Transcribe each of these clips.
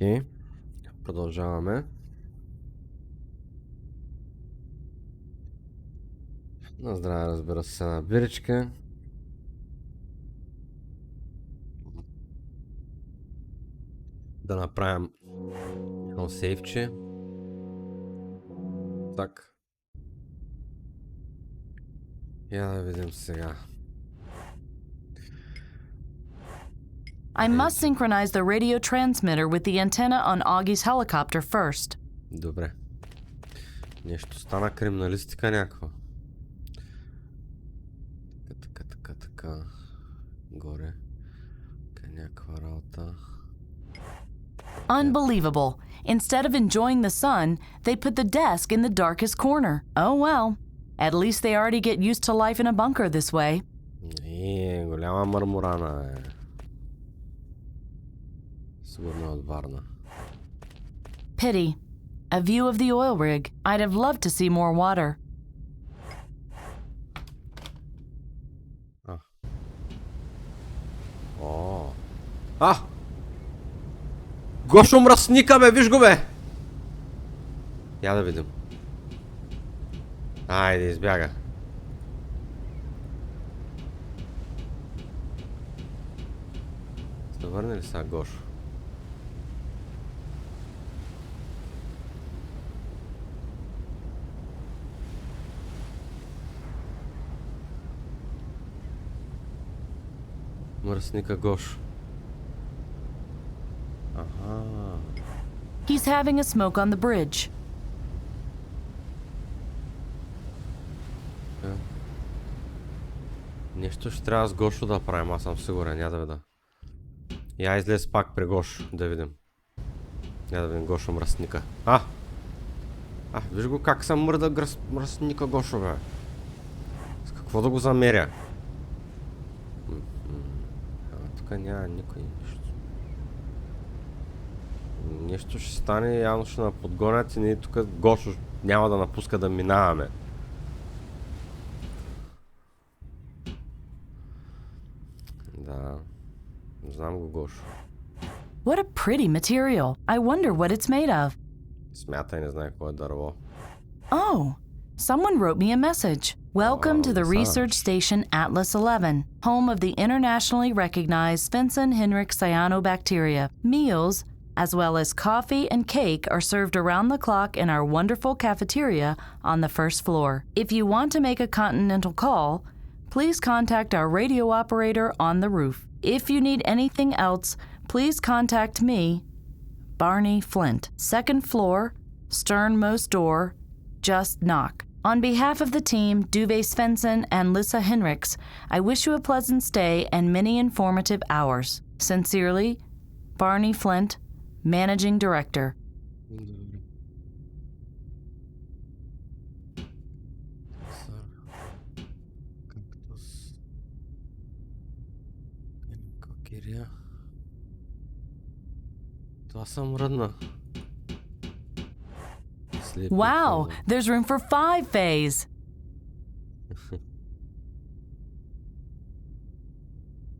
Окей, продължаваме. На здраве, разбира се, една биричка. Да направим едно сейвче. Так. Я да видим сега. I must synchronize the radio transmitter with the antenna on Augie's helicopter first. Добре. Нещо стана криминалистика някаква. Така. Горе. Някаква работа. Unbelievable. Instead of enjoying the sun, they put the desk in the darkest corner. Oh well. At least they already get used to life in a bunker this way. Голяма мармурана е. Сигурно от Варна. Pity. A view of the oil rig. I'd have loved to see more water. Гошо мръсника, бе! Виж го, бе! Я да видим. Айде, избяга. Ще върне ли сега Гошо? Мръсника Гошо. He's having a smoke on the bridge. Нещо ще трябва с Гошо да правим, аз съм сигурен, я да видя. Я излез пак при Гошо, да видим. Я да видим Гошо мръсника. Виж го как се мърда мръсника Гошо, бе. С какво да го замеря? Тук няма никой нищо. Нещо ще стане, явно ще наподгонят и ние тук Гошо няма да напуска да минаваме. Да, знам го Гошо. What a pretty material. I wonder what it's made of. Смятай, не знае какво е дърво. Oh, someone wrote me a message. Welcome to the research station Atlas 11, home of the internationally recognized Svensson-Henrik cyanobacteria. Meals, as well as coffee and cake, are served around the clock in our wonderful cafeteria on the first floor. If you want to make a continental call, please contact our radio operator on the roof. If you need anything else, please contact me, Barney Flint. Second floor, sternmost door, just knock. On behalf of the team, Duve Svensson and Lissa Henriks, I wish you a pleasant stay and many informative hours. Sincerely, Barney Flint, Managing Director. Това съм ръдна. Wow, there's room for 5 fays.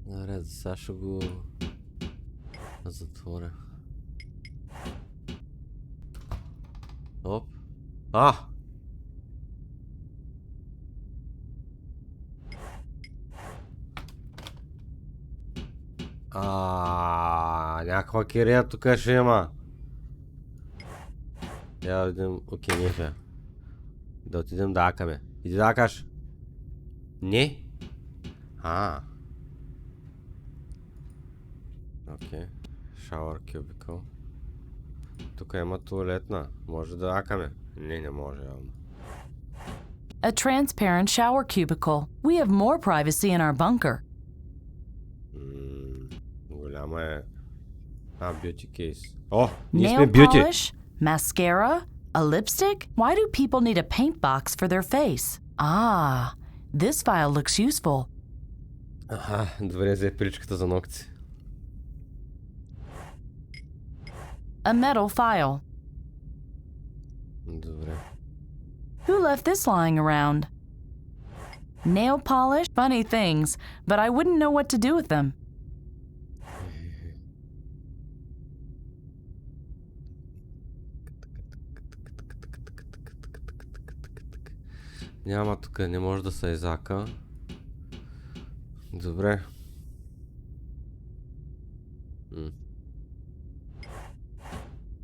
Наред, сега ще го затворя. Оп. Някаква кирия тук ще има. Я да видим окенефе. Да отидем да акаме. Иди да акаш. Не? Окей. Shower cubicle. Тук има туалетна. Може да акаме. Не може явно. A transparent shower cubicle. We have more privacy in our bunker. Голяма е. Beauty case. Ние Nail сме beauty. polish, mascara, a lipstick? Why do people need a paint box for their face? This file looks useful. Добре, взе причката за ногти. A metal file. Добре. Who left this lying around? Nail polish? Funny things, but I wouldn't know what to do with them. Няма тук, не може да се изака. Добре.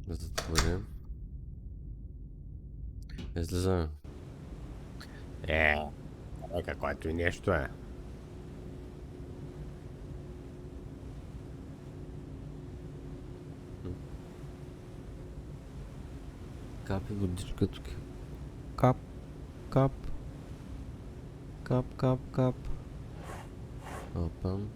Затворим. Излизаме. Каквото и нещо е. Капи водичка тук. Кап, кап. Кап, кап, кап. Open.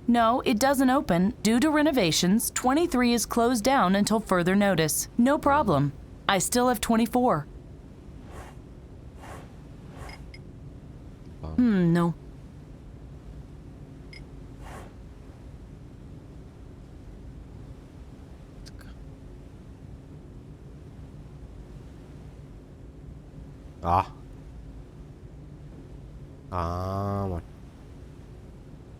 No, it doesn't open. Due to renovations, 23 is closed down until further notice. No problem. I still have 24. No. Ма.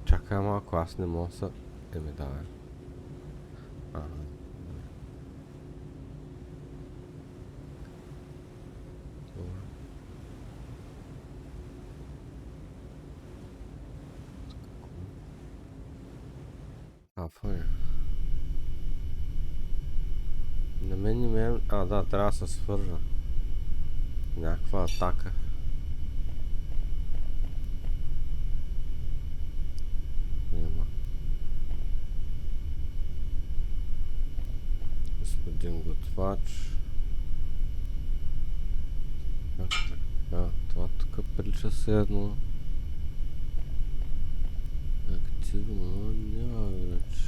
Чакай малко, аз не мога са... давай. На мен не ме... да, трябва да се свържа. Някаква атака. Няма. Господин готвач. Това тук прилича се едно. Активно, няма вече.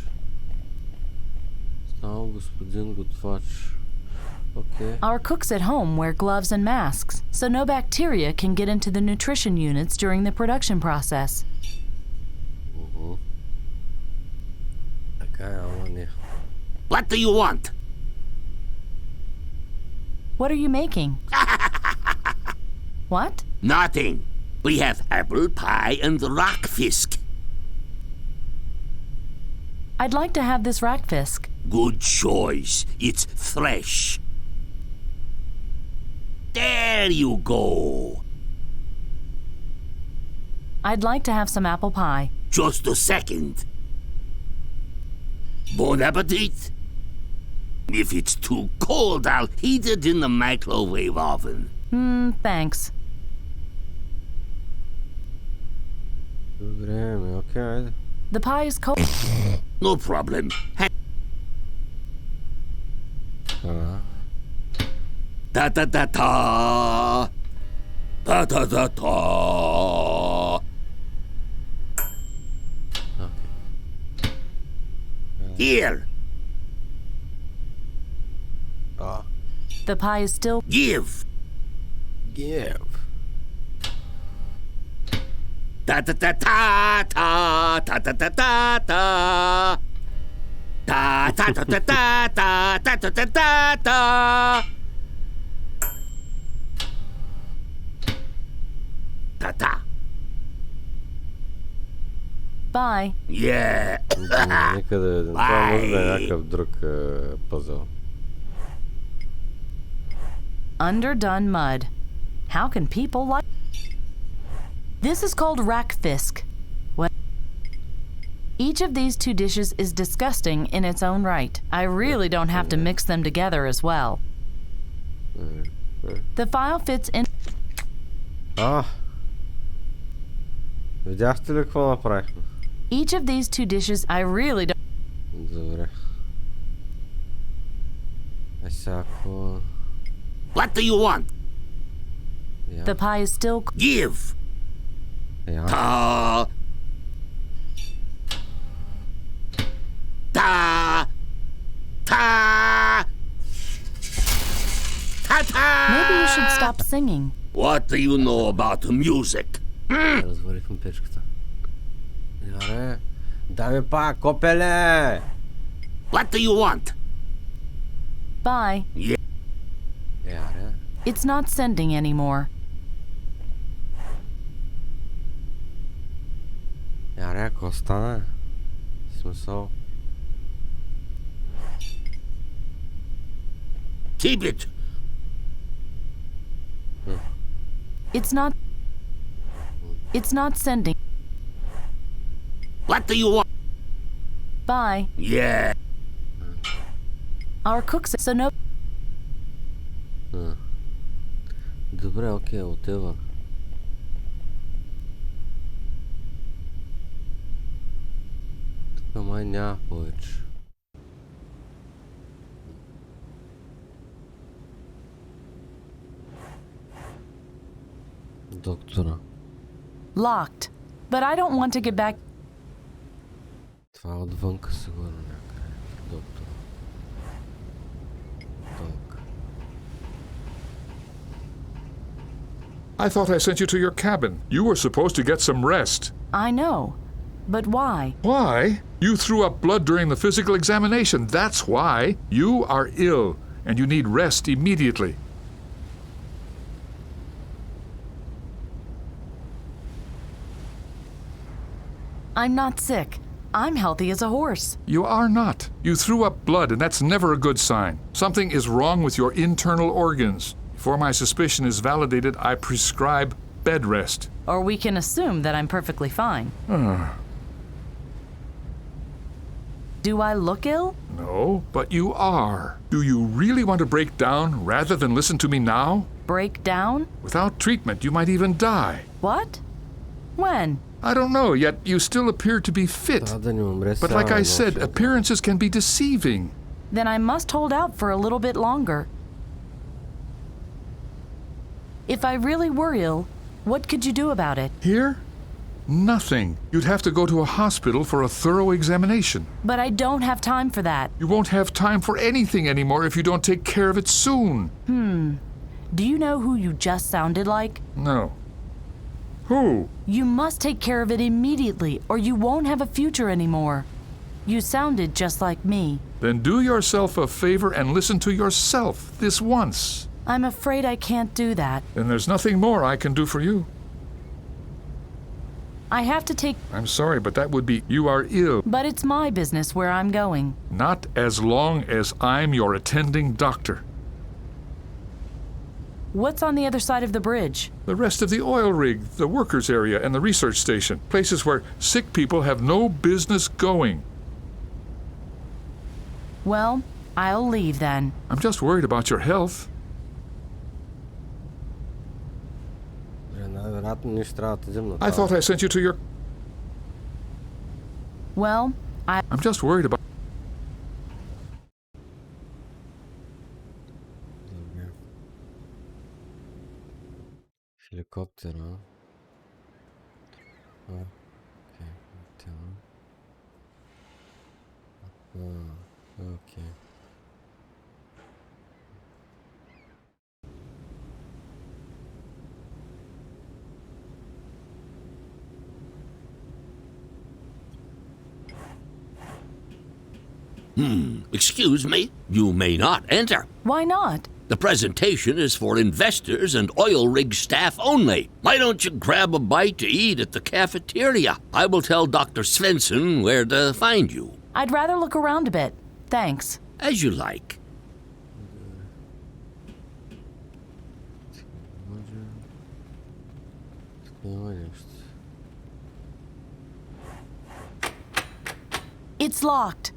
Само господин готвач. Okay. Our cooks at home wear gloves and masks, so no bacteria can get into the nutrition units during the production process. What do you want? What are you making? What? Nothing. We have apple pie and rockfisk. I'd like to have this rockfisk. Good choice. It's fresh. There you go. I'd like to have some apple pie. Just a second. Bon appetit. If it's too cold, I'll heat it in the microwave oven. Thanks. Добре, окей, айде. The pie is cold. No problem. Ta-ta-ta-ta. Ta-ta-ta-ta. Here. The pie is still... Give. Ta-ta-ta-ta-ta. Ta-ta-ta-ta-ta. Ta-ta-ta-ta-ta. Ta-ta-ta-ta-ta. Ta-ta. Bye. Yeah. Нека да видим. Това може да е някакъв друг пъзел. Underdone mud. How can people like... This is called rackfisk. What? Each of these two dishes is disgusting in its own right. I really don't have to mix them together as well. The file fits in... Видяхте ли какво направихме? Each of these two dishes I really don't... Добре. Сега какво... What do you want? The pie is still... Give. Ta. Ta. Ta. Ta-ta. Maybe you should stop singing. What do you know about music? Развалихме печката. Яре, дай ми пак, копеле! What do you want? Bye. Яре. It's not sending anymore. Яре, ако стане? Смисъл? Keep it. It's not sending. What do you want? Bye. Yeah. Our cook said so no. Добре, окей, whatever. Тук май няма повече. Доктора. Locked. But I don't want to get back. Това е отвънка сигурно някъде. Доктора. Док. I thought I sent you to your cabin. You were supposed to get some rest. I know. But why? Why? You threw up blood during the physical examination. That's why. You are ill, and you need rest immediately. I'm not sick. I'm healthy as a horse. You are not. You threw up blood, and that's never a good sign. Something is wrong with your internal organs. Before my suspicion is validated, I prescribe bed rest. Or we can assume that I'm perfectly fine. Do I look ill? No, but you are. Do you really want to break down rather than listen to me now? Break down? Without treatment, you might even die. What? When? I don't know, yet you still appear to be fit. Да не умре But like I said, appearances can be deceiving. Then I must hold out for a little bit longer. If I really were ill, what could you do about it? Here? Nothing. You'd have to go to a hospital for a thorough examination. But I don't have time for that. You won't have time for anything anymore if you don't take care of it soon. Do you know who you just sounded like? No. Who? You must take care of it immediately, or you won't have a future anymore. You sounded just like me. Then do yourself a favor and listen to yourself this once. I'm afraid I can't do that. Then there's nothing more I can do for you. I have to take... I'm sorry, but that would be you are ill. But it's my business where I'm going. Not as long as I'm your attending doctor. What's on the other side of the bridge? The rest of the oil rig, the workers' area, and the research station. Places where sick people have no business going. Well, I'll leave then. I'm just worried about your health. Най-вероятно ние ще трябва да идем на I thought I sent you to your... Well, I'm just worried about... Хеликоптера. Окей. Окей. Excuse me, you may not enter. why not? The presentation is for investors and oil rig staff only. Why don't you grab a bite to eat at the cafeteria? I will tell Dr. Svensson where to find you. I'd rather look around a bit. Thanks. As you like. It's locked.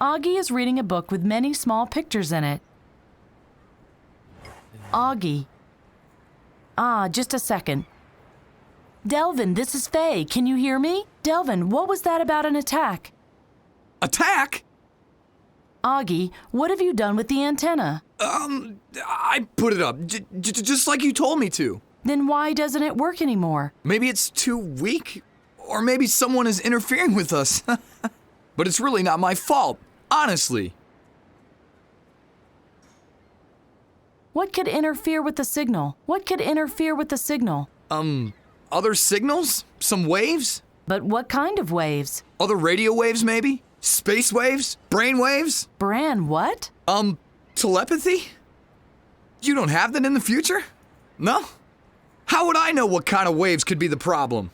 Augie is reading a book with many small pictures in it. Augie. Just a second. Delvin, this is Faye. Can you hear me? Delvin, what was that about an attack? Attack? Augie, what have you done with the antenna? I put it up, just like you told me to. Then why doesn't it work anymore? Maybe it's too weak, or maybe someone is interfering with us. But it's really not my fault, honestly. What could interfere with the signal? What could interfere with the signal? Other signals? Some waves? But what kind of waves? Other radio waves, maybe? Space waves? Brain waves? Bran, what? Telepathy? You don't have that in the future? No? How would I know what kind of waves could be the problem?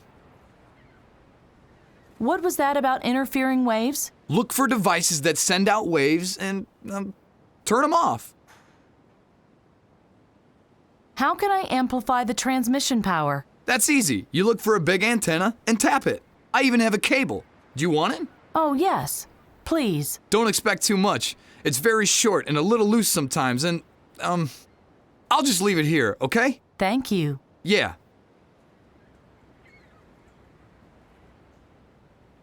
What was that about interfering waves? Look for devices that send out waves and, turn them off. How can I amplify the transmission power? That's easy. You look for a big antenna and tap it. I even have a cable. Do you want it? Oh, yes. Please. Don't expect too much. It's very short and a little loose sometimes, and, I'll just leave it here, okay? Thank you. Yeah.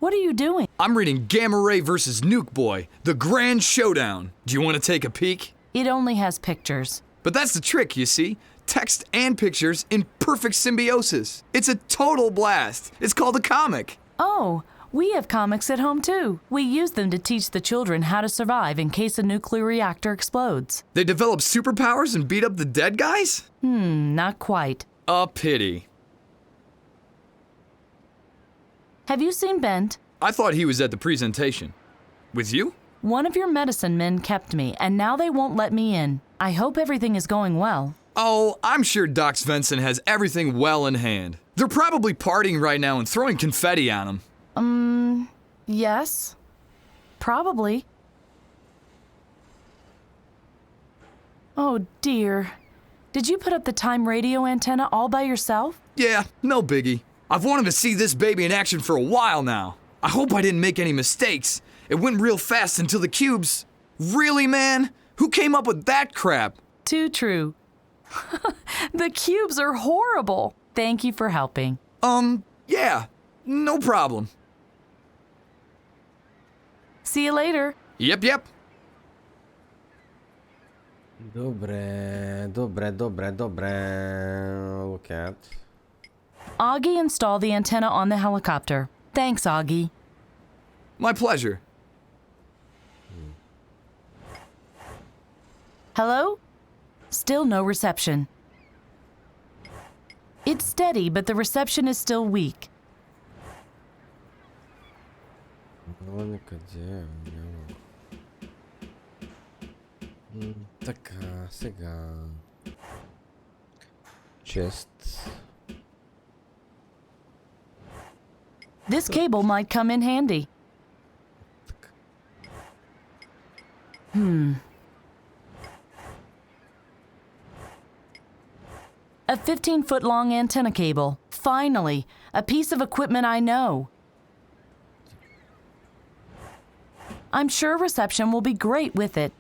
What are you doing? I'm reading Gamma Ray vs. Nuke Boy, The Grand Showdown. Do you want to take a peek? It only has pictures. But that's the trick, you see. Text and pictures in perfect symbiosis. It's a total blast. It's called a comic. Oh, we have comics at home too. We use them to teach the children how to survive in case a nuclear reactor explodes. They develop superpowers and beat up the dead guys? Not quite. A pity. Have you seen Bent? I thought he was at the presentation. With you? One of your medicine men kept me, and now they won't let me in. I hope everything is going well. Oh, I'm sure Doc Svensson has everything well in hand. They're probably partying right now and throwing confetti on him. Yes. Probably. Oh, dear. Did you put up the time radio antenna all by yourself? Yeah, no biggie. I've wanted to see this baby in action for a while now. I hope I didn't make any mistakes. It went real fast until the cubes. Really, man? Who came up with that crap? Too true. The cubes are horrible. Thank you for helping. Yeah, no problem. See you later. Yep. Добре. Look at. Augie installed the antenna on the helicopter. Thanks, Augie. My pleasure. Hello? Still no reception. It's steady, but the reception is still weak. Така, сега. Chest. This cable might come in handy. A 15-foot-long antenna cable. Finally, a piece of equipment I know. I'm sure reception will be great with it.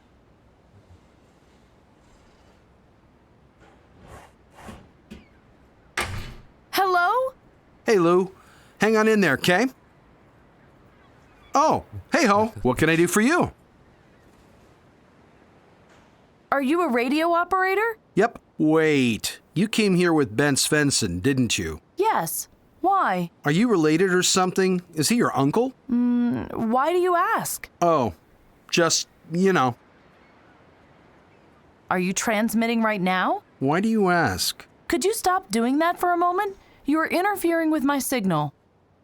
Hello? Hey, Lou. Hang on in there, okay? Oh, hey ho. What can I do for you? Are you a radio operator? Yep. Wait. You came here with Ben Svensson, didn't you? Yes. Why? Are you related or something? Is he your uncle? Why do you ask? Oh, just, you know. Are you transmitting right now? Why do you ask? Could you stop doing that for a moment? You are interfering with my signal.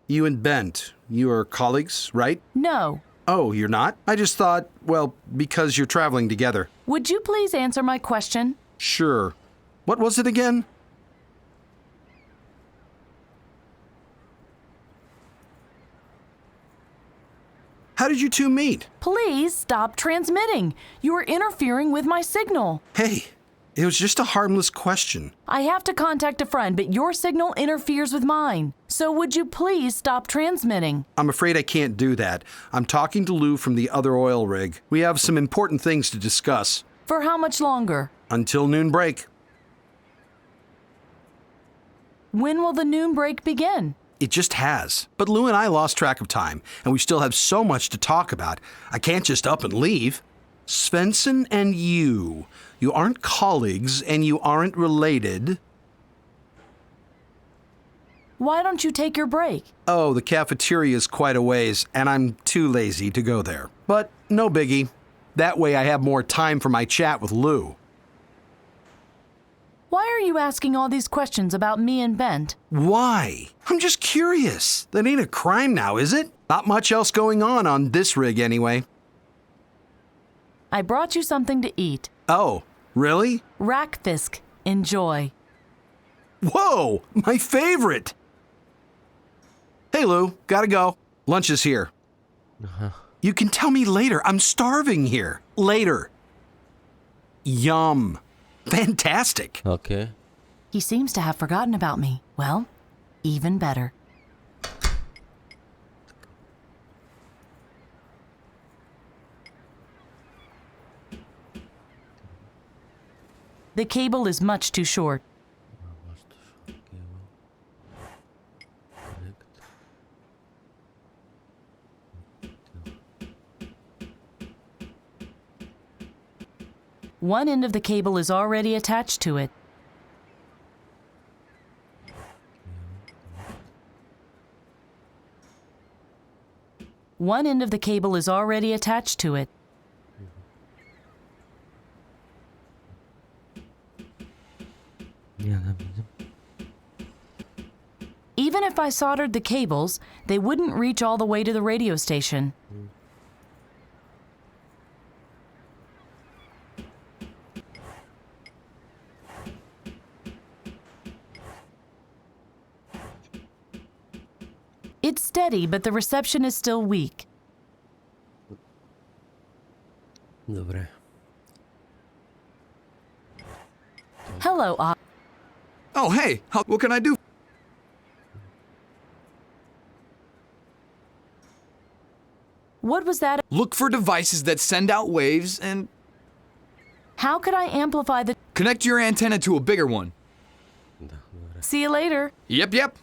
You and Bent, you are colleagues, right? No. Oh, you're not? I just thought, well, because you're traveling together. Would you please answer my question? Sure. What was it again? How did you two meet? Please stop transmitting. You are interfering with my signal. Hey, it was just a harmless question. I have to contact a friend, but your signal interferes with mine. So would you please stop transmitting? I'm afraid I can't do that. I'm talking to Lou from the other oil rig. We have some important things to discuss. For how much longer? Until noon break. When will the noon break begin? It just has. But Lou and I lost track of time, and we still have so much to talk about. I can't just up and leave. Svensson and you aren't colleagues and you aren't related. Why don't you take your break? Oh, the cafeteria is quite a ways, and I'm too lazy to go there. But no biggie. That way I have more time for my chat with Lou. Why are you asking all these questions about me and Bent? Why? I'm just curious. That ain't a crime now, is it? Not much else going on this rig anyway. I brought you something to eat. Oh, really? Rackfisk. Enjoy. Whoa, my favorite! Hey, Lou, gotta go. Lunch is here. You can tell me later. I'm starving here. Later. Yum. Fantastic. Окей. He seems to have forgotten about me. Well, even better. The cable is much too short. One end of the cable is already attached to it. One end of the cable is already attached to it. Even if I soldered the cables, they wouldn't reach all the way to the radio station. It's steady, but the reception is still weak. Добре. Hello, Oh, hey, what can I do? What was that? Look for devices that send out waves and How could I amplify the... connect your antenna to a bigger one. Да, добре. See you later. Yep.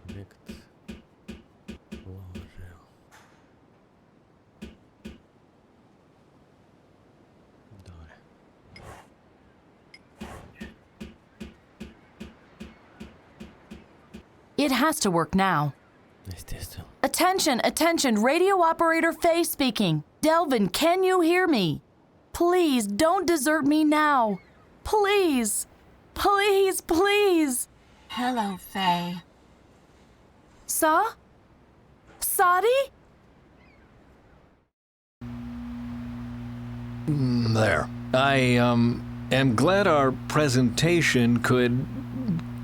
Обект. Положил. Добре. It has to work now. Естествено. Attention, radio operator Faye speaking. Delvin, can you hear me? Please, don't desert me now. Please. Hello, Faye. Sadi? There. I am glad our presentation could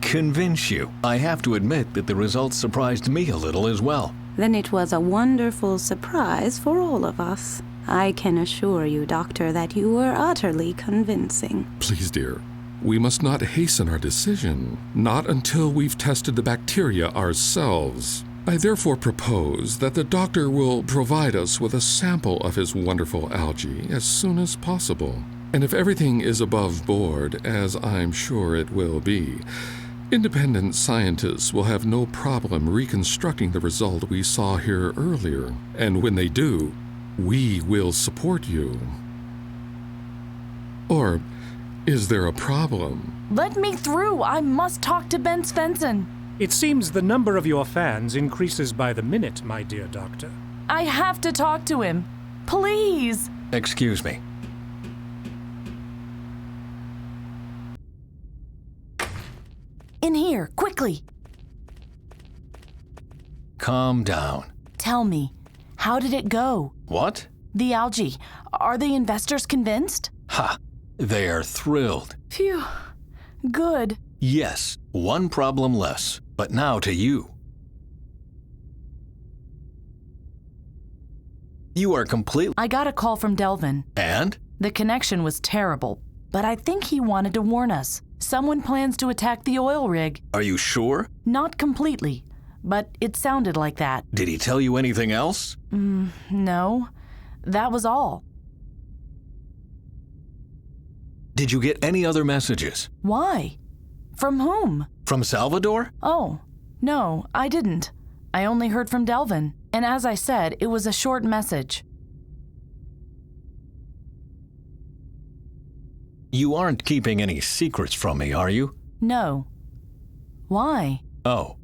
convince you. I have to admit that the results surprised me a little as well. Then it was a wonderful surprise for all of us. I can assure you, Doctor, that you were utterly convincing. Please, dear, we must not hasten our decision, not until we've tested the bacteria ourselves. I therefore propose that the doctor will provide us with a sample of his wonderful algae as soon as possible. And if everything is above board, as I'm sure it will be, independent scientists will have no problem reconstructing the result we saw here earlier. And when they do, we will support you. Or is there a problem? Let me through. I must talk to Ben Svensson. It seems the number of your fans increases by the minute, my dear doctor. I have to talk to him. Please. Excuse me. In here, quickly. Calm down. Tell me, how did it go? What? The algae. Are the investors convinced? Ha! They are thrilled. Phew. Good. Yes, one problem less. But now to you. You are completely... I got a call from Delvin. And? The connection was terrible, but I think he wanted to warn us. Someone plans to attack the oil rig. Are you sure? Not completely, but it sounded like that. Did he tell you anything else? No. That was all. Did you get any other messages? Why? From whom? From Salvador? Oh, no, I didn't. I only heard from Delvin. And as I said, it was a short message. You aren't keeping any secrets from me, are you? No. Why? Oh.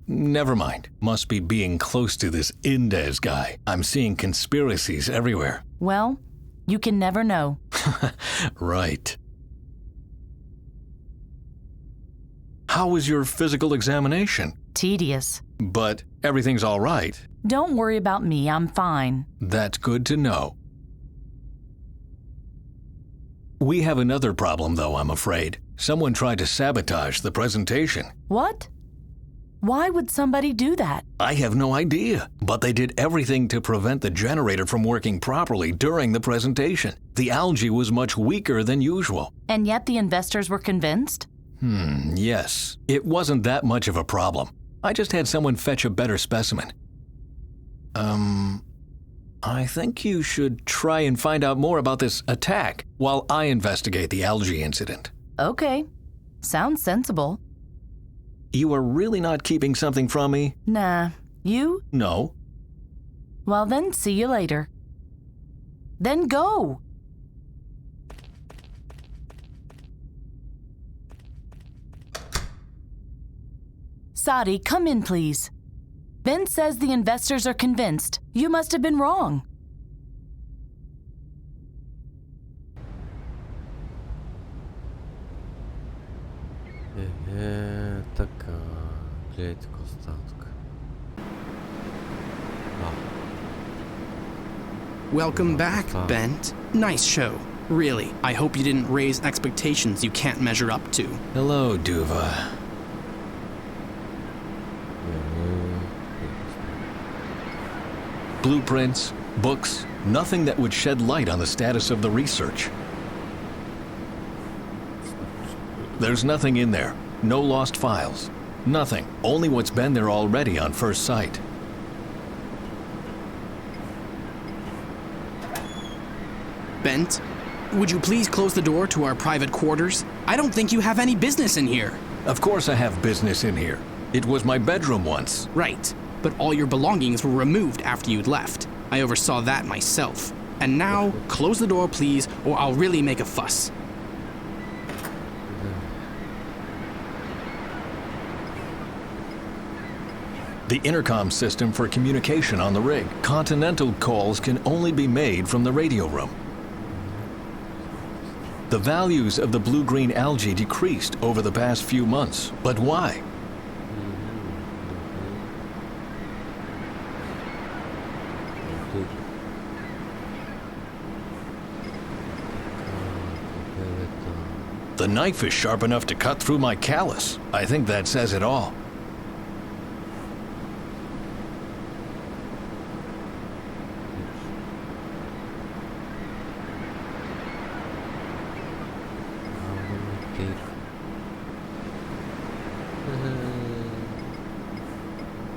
Never mind. Must be being close to this Indez guy. I'm seeing conspiracies everywhere. Well, you can never know. Right. How was your physical examination? Tedious. But everything's all right. Don't worry about me, I'm fine. That's good to know. We have another problem, though, I'm afraid. Someone tried to sabotage the presentation. What? Why would somebody do that? I have no idea, but they did everything to prevent the generator from working properly during the presentation. The algae was much weaker than usual. And yet the investors were convinced? Yes. It wasn't that much of a problem. I just had someone fetch a better specimen. I think you should try and find out more about this attack while I investigate the algae incident. Okay. Sounds sensible. You are really not keeping something from me? Nah. You? No. Well then, see you later. Then go! Sadi, come in, please. Ben says the investors are convinced. You must have been wrong. Така. Гледайте какво става тук. Welcome back, Bent. Nice show. Really, I hope you didn't raise expectations you can't measure up to. Hello, Duva. Blueprints, books, nothing that would shed light on the status of the research. There's nothing in there. No lost files. Nothing. Only what's been there already on first sight. Bent, would you please close the door to our private quarters? I don't think you have any business in here. Of course I have business in here. It was my bedroom once. Right, but all your belongings were removed after you'd left. I oversaw that myself. And now, close the door, please, or I'll really make a fuss. The intercom system for communication on the rig. Continental calls can only be made from the radio room. The values of the blue-green algae decreased over the past few months. But why? The knife is sharp enough to cut through my callus. I think that says it all.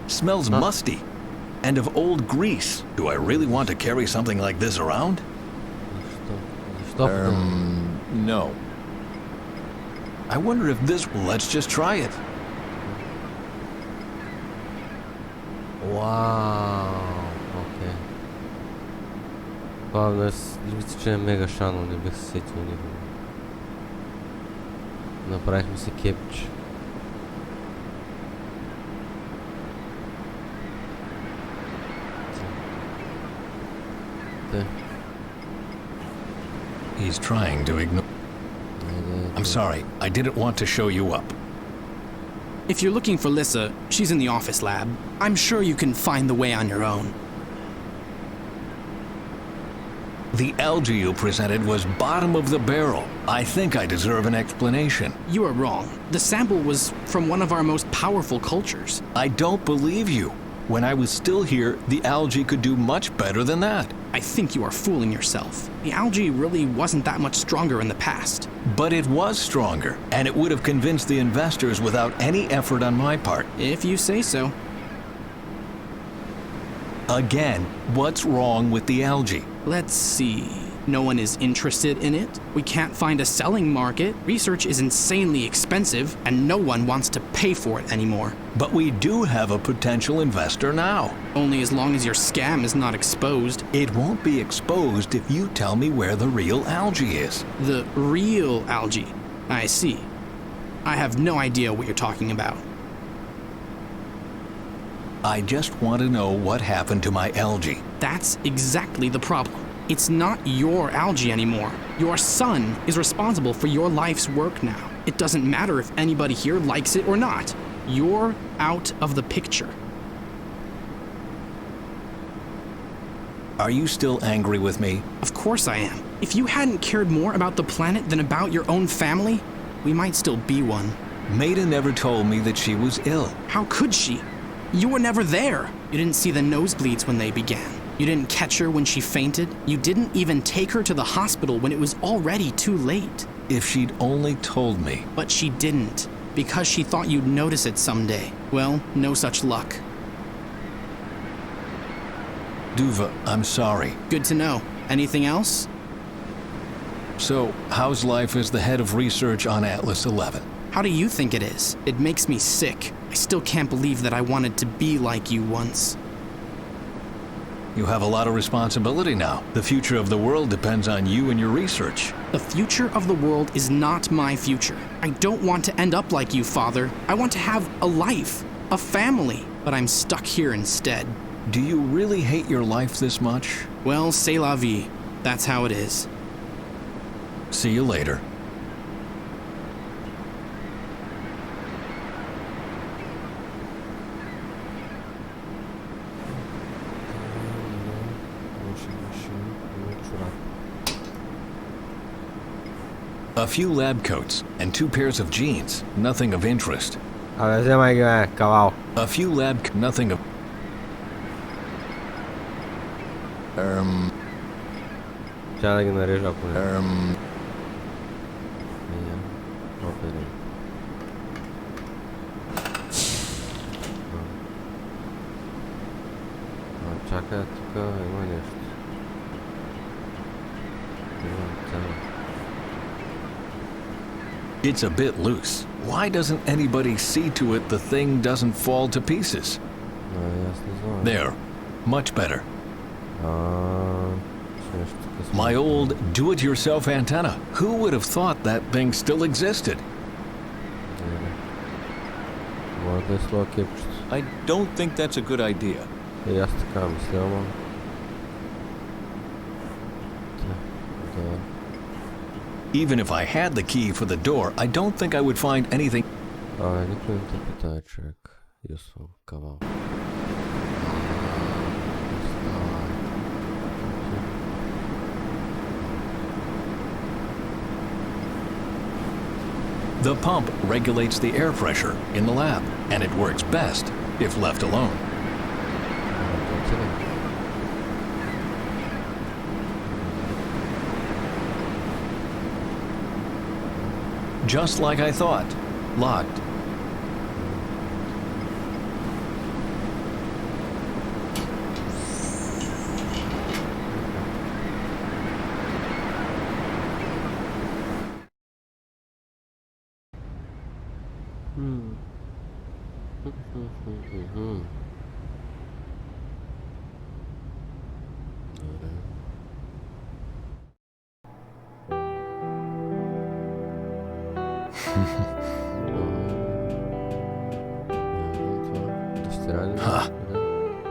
Smells musty and of old grease. Do I really want to carry something like this around? No. I wonder if this... Let's just try it. Вау, окей. Това днес мисля, че е мега шано, не бих се сетил никога. Направихме се кепче. He's trying to ignore... I'm sorry, I didn't want to show you up. If you're looking for Lissa, she's in the office lab. I'm sure you can find the way on your own. The algae you presented was bottom of the barrel. I think I deserve an explanation. You are wrong. The sample was from one of our most powerful cultures. I don't believe you. When I was still here, the algae could do much better than that. I think you are fooling yourself. The algae really wasn't that much stronger in the past. But it was stronger, and it would have convinced the investors without any effort on my part. If you say so. Again, what's wrong with the algae? Let's see. No one is interested in it. We can't find a selling market. Research is insanely expensive, and no one wants to pay for it anymore. But we do have a potential investor now. Only as long as your scam is not exposed. It won't be exposed if you tell me where the real algae is. The real algae? I see. I have no idea what you're talking about. I just want to know what happened to my algae. That's exactly the problem. It's not your algae anymore. Your son is responsible for your life's work now. It doesn't matter if anybody here likes it or not. You're out of the picture. Are you still angry with me? Of course I am. If you hadn't cared more about the planet than about your own family, we might still be one. Maida never told me that she was ill. How could she? You were never there. You didn't see the nosebleeds when they began. You didn't catch her when she fainted. You didn't even take her to the hospital when it was already too late. If she'd only told me. But she didn't, because she thought you'd notice it someday. Well, no such luck. Duva, I'm sorry. Good to know. Anything else? So, how's life as the head of research on Atlas 11? How do you think it is? It makes me sick. I still can't believe that I wanted to be like you once. You have a lot of responsibility now. The future of the world depends on you and your research. The future of the world is not my future. I don't want to end up like you, Father. I want to have a life, a family, but I'm stuck here instead. Do you really hate your life this much? Well, c'est la vie. That's how it is. See you later. A few lab coats and 2 pairs of jeans. Nothing of interest. Abia zi mai cavao. A few nothing of... Ce da ghi nareci acum. Čakaj, тука има нещо. It's a bit loose. Why doesn't anybody see to it the thing doesn't fall to pieces? There. Much better. My old do-it-yourself antenna. Who would have thought that thing still existed? I don't think that's a good idea. Аз така мисля, ама... Even if I had the key for the door, I don't think I would find anything. Никой не те питае, човек. Юсо, кавал. The pump regulates the air pressure in the lab, and it works best if left alone. Just like I thought. Locked.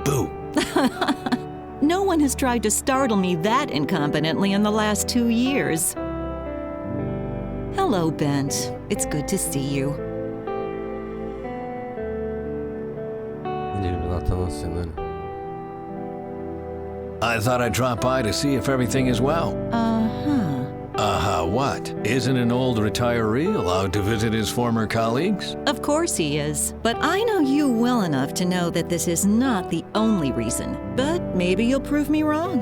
Boo. No one has tried to startle me that incompetently in the last 2 years. Hello, Bent. It's good to see you. I thought I'd drop by to see if everything is well. What? Isn't an old retiree allowed to visit his former colleagues? Of course he is. But I know you well enough to know that this is not the only reason. But maybe you'll prove me wrong.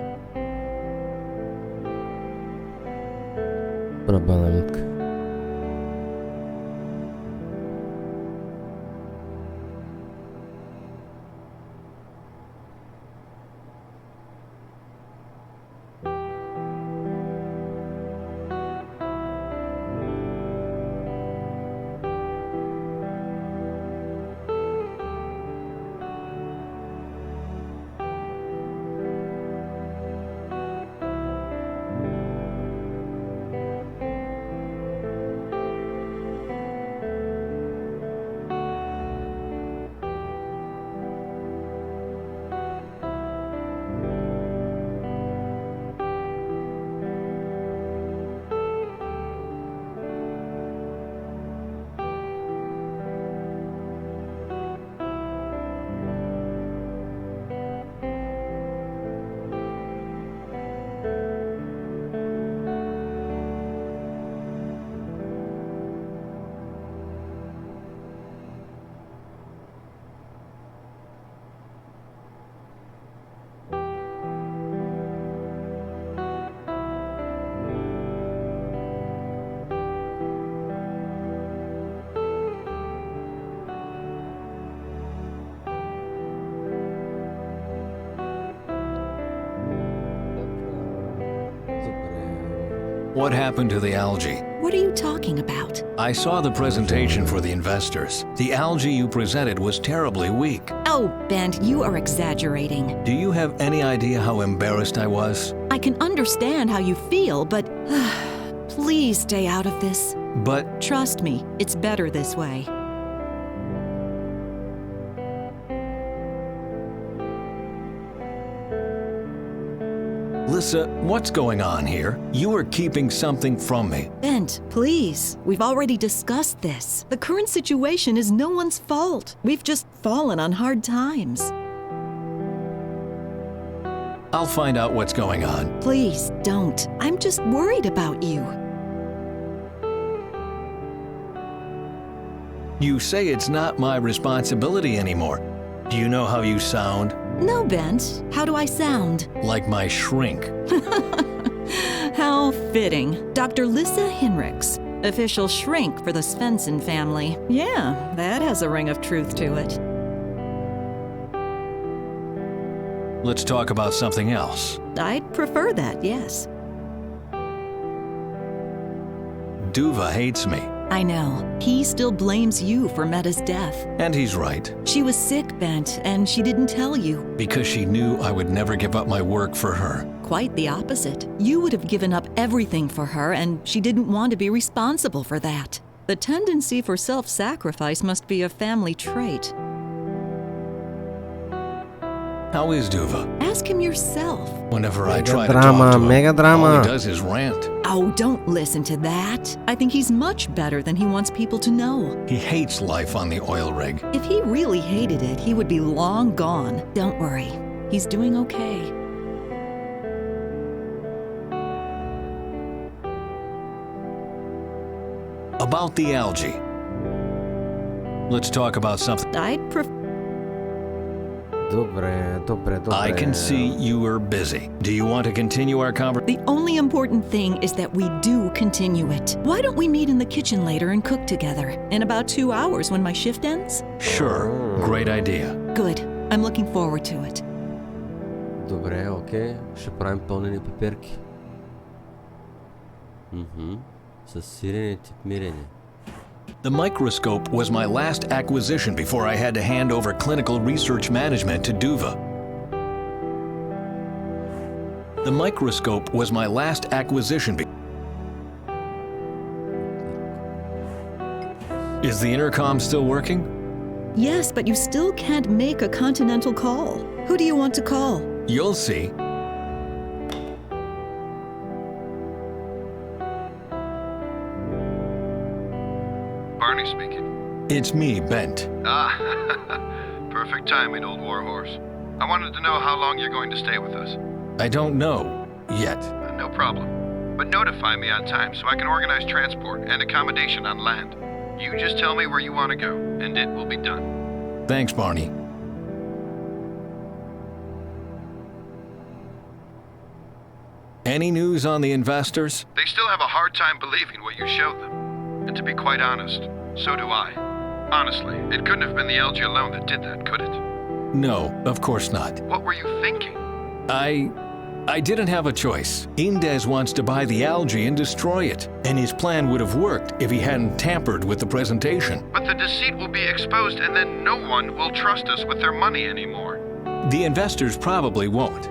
What happened to the algae? What are you talking about? I saw the presentation for the investors. The algae you presented was terribly weak. Oh, Ben, you are exaggerating. Do you have any idea how embarrassed I was? I can understand how you feel, but please stay out of this. But Trust me, it's better this way. Lissa, what's going on here? You are keeping something from me. Bent, please. We've already discussed this. The current situation is no one's fault. We've just fallen on hard times. I'll find out what's going on. Please, don't. I'm just worried about you. You say it's not my responsibility anymore. Do you know how you sound? No, Bent. How do I sound? Like my shrink. How fitting. Dr. Lissa Hinrichs, official shrink for the Svensson family. Yeah, that has a ring of truth to it. Let's talk about something else. I'd prefer that, yes. Duva hates me. I know. He still blames you for Meta's death. And he's right. She was sick, Bent, and she didn't tell you. Because she knew I would never give up my work for her. Quite the opposite. You would have given up everything for her, and she didn't want to be responsible for that. The tendency for self-sacrifice must be a family trait. How is Duva? Ask him yourself. Whenever I Mega try to drama, talk to him, mega drama. all he does is rant. Oh, don't listen to that. I think he's much better than he wants people to know. He hates life on the oil rig. If he really hated it, he would be long gone. Don't worry. He's doing okay. About the algae. Let's talk about something. I'd prefer. Добре. I can see you are busy. Do you want to continue our conversation? The only important thing is that we do continue it. Why don't we meet in the kitchen later and cook together? In about 2 hours when my shift ends? Sure. Great idea. Good. I'm looking forward to it. Добре, окей. Ще правим пълнени пеперки. С сирене тип мирене. The microscope was my last acquisition before I had to hand over clinical research management to Duva. The microscope was my last acquisition. Is the intercom still working? Yes, but you still can't make a continental call. Who do you want to call? You'll see. Barney speaking. It's me, Bent. Ah, perfect timing, old warhorse. I wanted to know how long you're going to stay with us. I don't know yet. No problem. But notify me on time so I can organize transport and accommodation on land. You just tell me where you want to go, and it will be done. Thanks, Barney. Any news on the investors? They still have a hard time believing what you showed them. And to be quite honest, so do I. Honestly, it couldn't have been the algae alone that did that, could it? No, of course not. What were you thinking? I didn't have a choice. Indes wants to buy the algae and destroy it, and his plan would have worked if he hadn't tampered with the presentation. But the deceit will be exposed and then no one will trust us with their money anymore. The investors probably won't.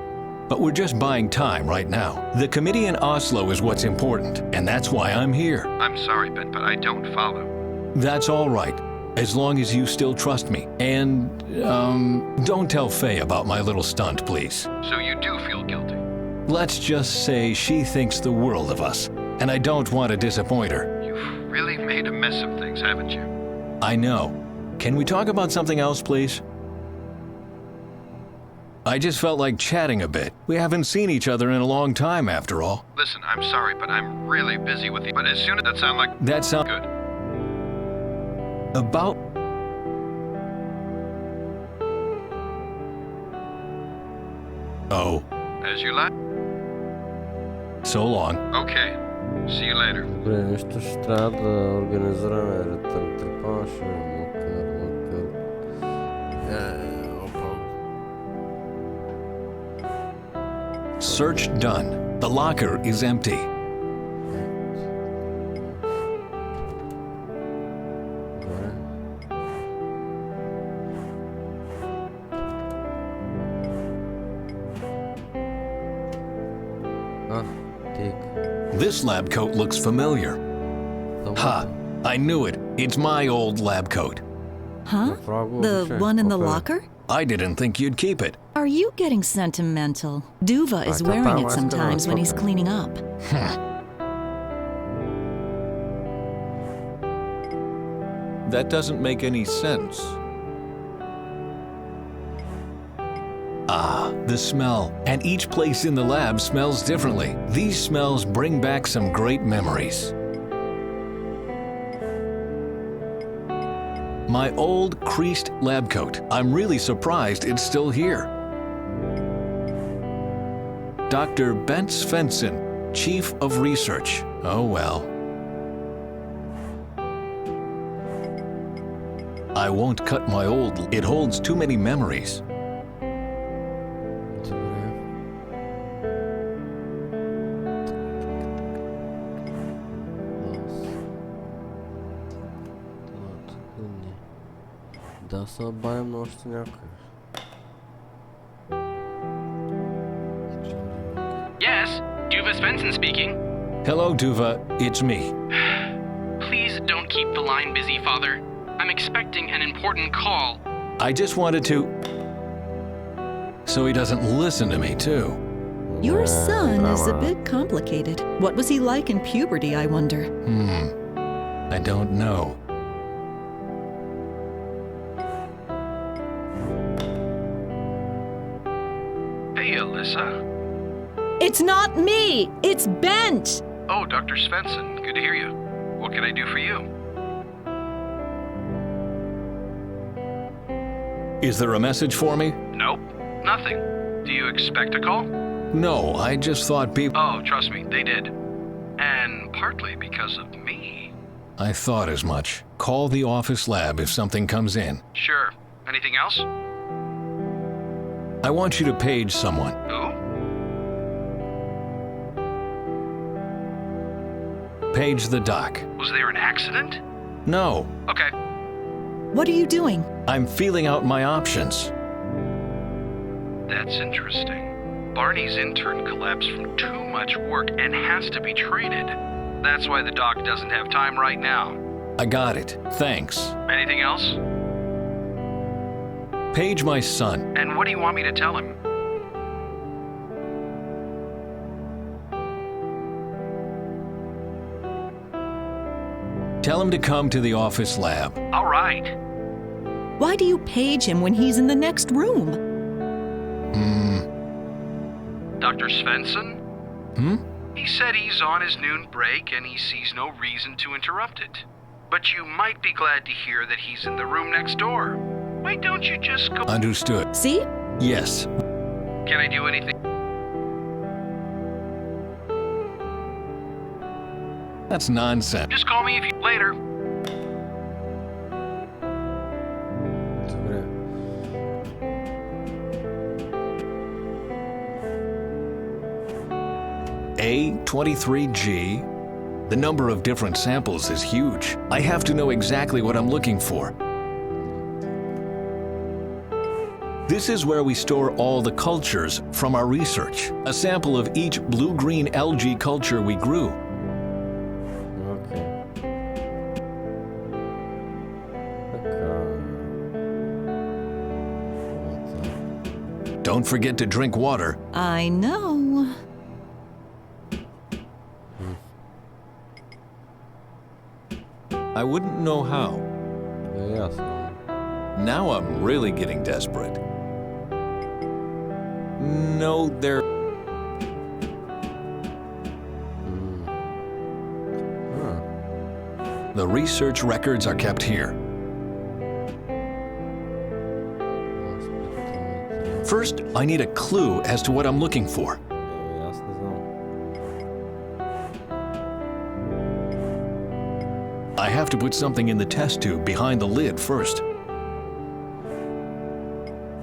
But we're just buying time right now. The committee in Oslo is what's important, and that's why I'm here. I'm sorry, Ben, but I don't follow. That's all right, as long as you still trust me. And, don't tell Faye about my little stunt, please. So you do feel guilty? Let's just say she thinks the world of us, and I don't want to disappoint her. You've really made a mess of things, haven't you? I know. Can we talk about something else, please? I just felt like chatting a bit. We haven't seen each other in a long time, after all. Listen, I'm sorry, but I'm really busy with you. But as soon as that sounds like... That sounds good. About... Oh. As you like. So long. Okay. See you later. Добре, нещо ще трябва да организираме ретърн трипа, ще макар. Search done. The locker is empty. This lab coat looks familiar. Ha! I knew it. It's my old lab coat. Huh? The one in the locker? I didn't think you'd keep it. Are you getting sentimental? Duva is wearing it sometimes when he's cleaning up. That doesn't make any sense. Ah, the smell. And each place in the lab smells differently. These smells bring back some great memories. My old creased lab coat. I'm really surprised it's still here. Dr. Bent Svensson, Chief of Research. Oh well. I won't cut my old. It holds too many memories. Да се обадим на още някой. Yes, Duva Svensson speaking. Hello, Duva. It's me. Please don't keep the line busy, Father. I'm expecting an important call. I just wanted to... So he doesn't listen to me, too. Your son is a bit complicated. What was he like in puberty, I wonder? I don't know. Hey, Alyssa. It's not me! It's Bent! Oh, Dr. Svensson. Good to hear you. What can I do for you? Is there a message for me? Nope. Nothing. Do you expect a call? No, I just thought people... Oh, trust me, they did. And partly because of me. I thought as much. Call the office lab if something comes in. Sure. Anything else? I want you to page someone. Who? Page the doc. Was there an accident? No. Okay. What are you doing? I'm feeling out my options. That's interesting. Barney's intern collapsed from too much work and has to be treated. That's why the doc doesn't have time right now. I got it. Thanks. Anything else? Page my son. And what do you want me to tell him? Tell him to come to the office lab. All right. Why do you page him when he's in the next room? Dr. Svensson? He said he's on his noon break and he sees no reason to interrupt it. But you might be glad to hear that he's in the room next door. Why don't you just go... Understood. See? Yes. Can I do anything? That's nonsense. Just call me if you... Later. Добре. A23G. The number of different samples is huge. I have to know exactly what I'm looking for. This is where we store all the cultures from our research. A sample of each blue-green algae culture we grew. Окей. Така. Don't forget to drink water. I know. I wouldn't know how. Ясно. Now I'm really getting desperate. No, there... The research records are kept here. First, I need a clue as to what I'm looking for. Аз не знам. I have to put something in the test tube behind the lid first.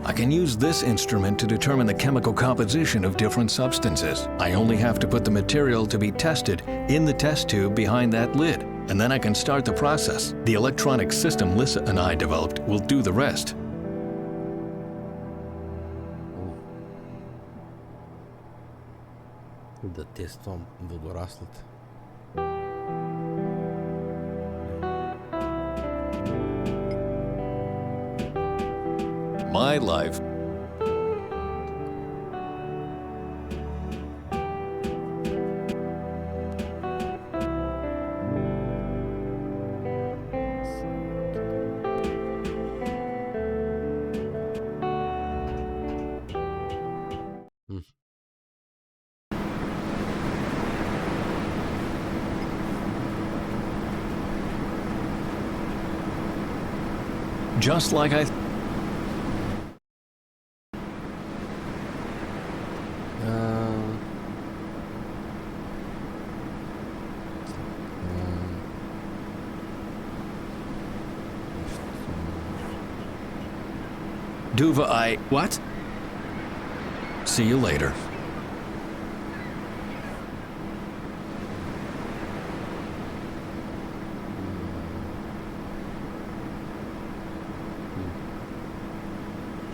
I can use this instrument to determine the chemical composition of different substances. I only have to put the material to be tested in the test tube behind that lid, and then I can start the process. The electronic system Lissa and I developed will do the rest. Да тествам водораслите. My life. Just like I... Duva, What? See you later.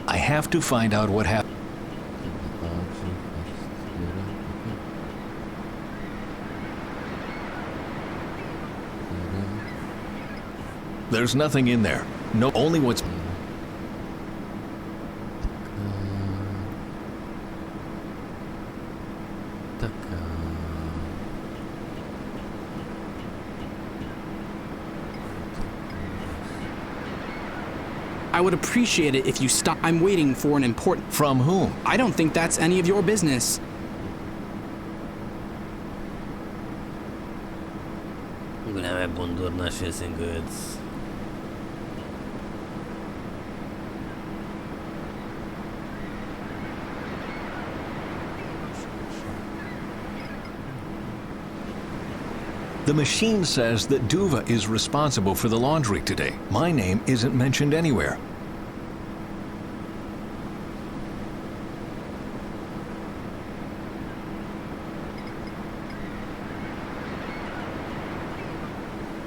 I have to find out what happened. There's nothing in there. No, only what's... I would appreciate it if you stop. I'm waiting for an important... From whom? I don't think that's any of your business. Голяме бундур нашия сингъец. The machine says that Duva is responsible for the laundry today. My name isn't mentioned anywhere.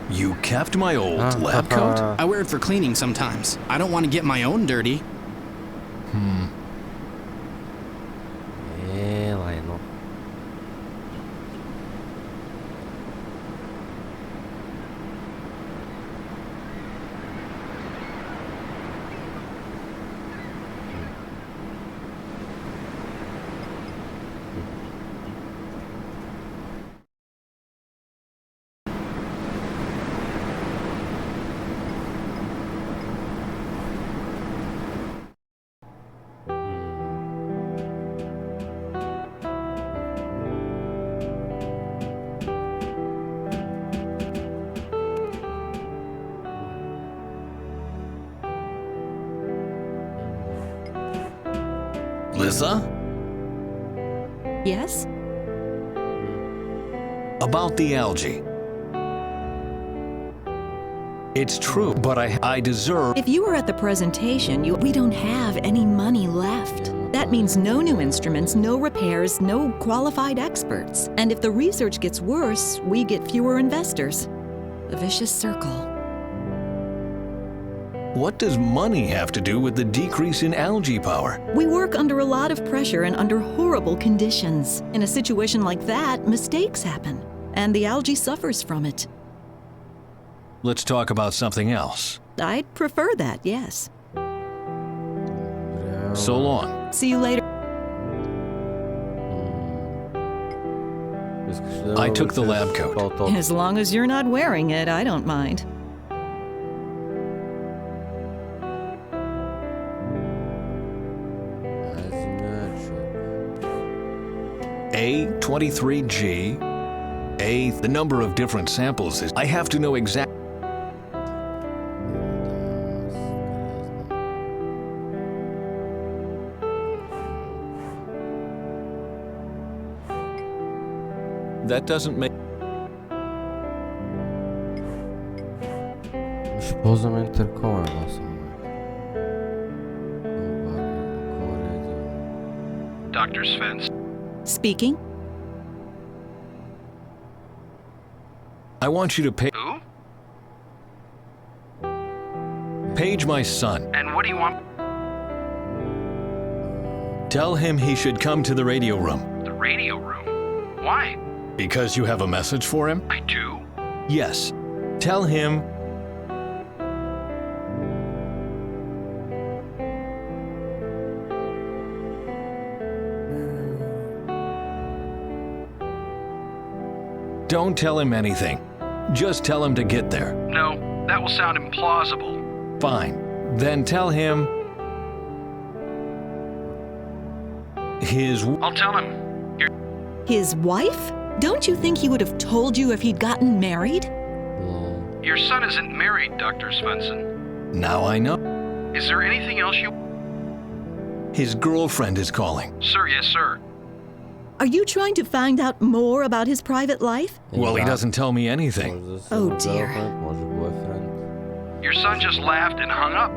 You kept my old lab coat? I wear it for cleaning sometimes. I don't want to get my own dirty. Лайно. Lisa? Yes? About the algae. It's true, but I deserve... If you were at the presentation, we don't have any money left. That means no new instruments, no repairs, no qualified experts. And if the research gets worse, we get fewer investors. A vicious circle. What does money have to do with the decrease in algae power? We work under a lot of pressure and under horrible conditions. In a situation like that, mistakes happen, and the algae suffers from it. Let's talk about something else. I'd prefer that, yes. So long. See you later. I took the lab coat. As long as you're not wearing it, I don't mind. A23G, the number of different samples is... I have to know exactly... That doesn't make... Ще ползваме интеркома, Dr. Svensson. Speaking? I want you to pay... Who? Page my son. And what do you want? Tell him he should come to the radio room. The radio room? Why? Because you have a message for him? I do? Yes. Tell him... Don't tell him anything. Just tell him to get there. No, that will sound implausible. Fine. Then tell him... I'll tell him. His wife? Don't you think he would have told you if he'd gotten married? Your son isn't married, Dr. Svensson. Now I know. Is there anything else you... His girlfriend is calling. Sir, yes, sir. Are you trying to find out more about his private life? Well, he doesn't tell me anything. Oh, dear. Your son just laughed and hung up.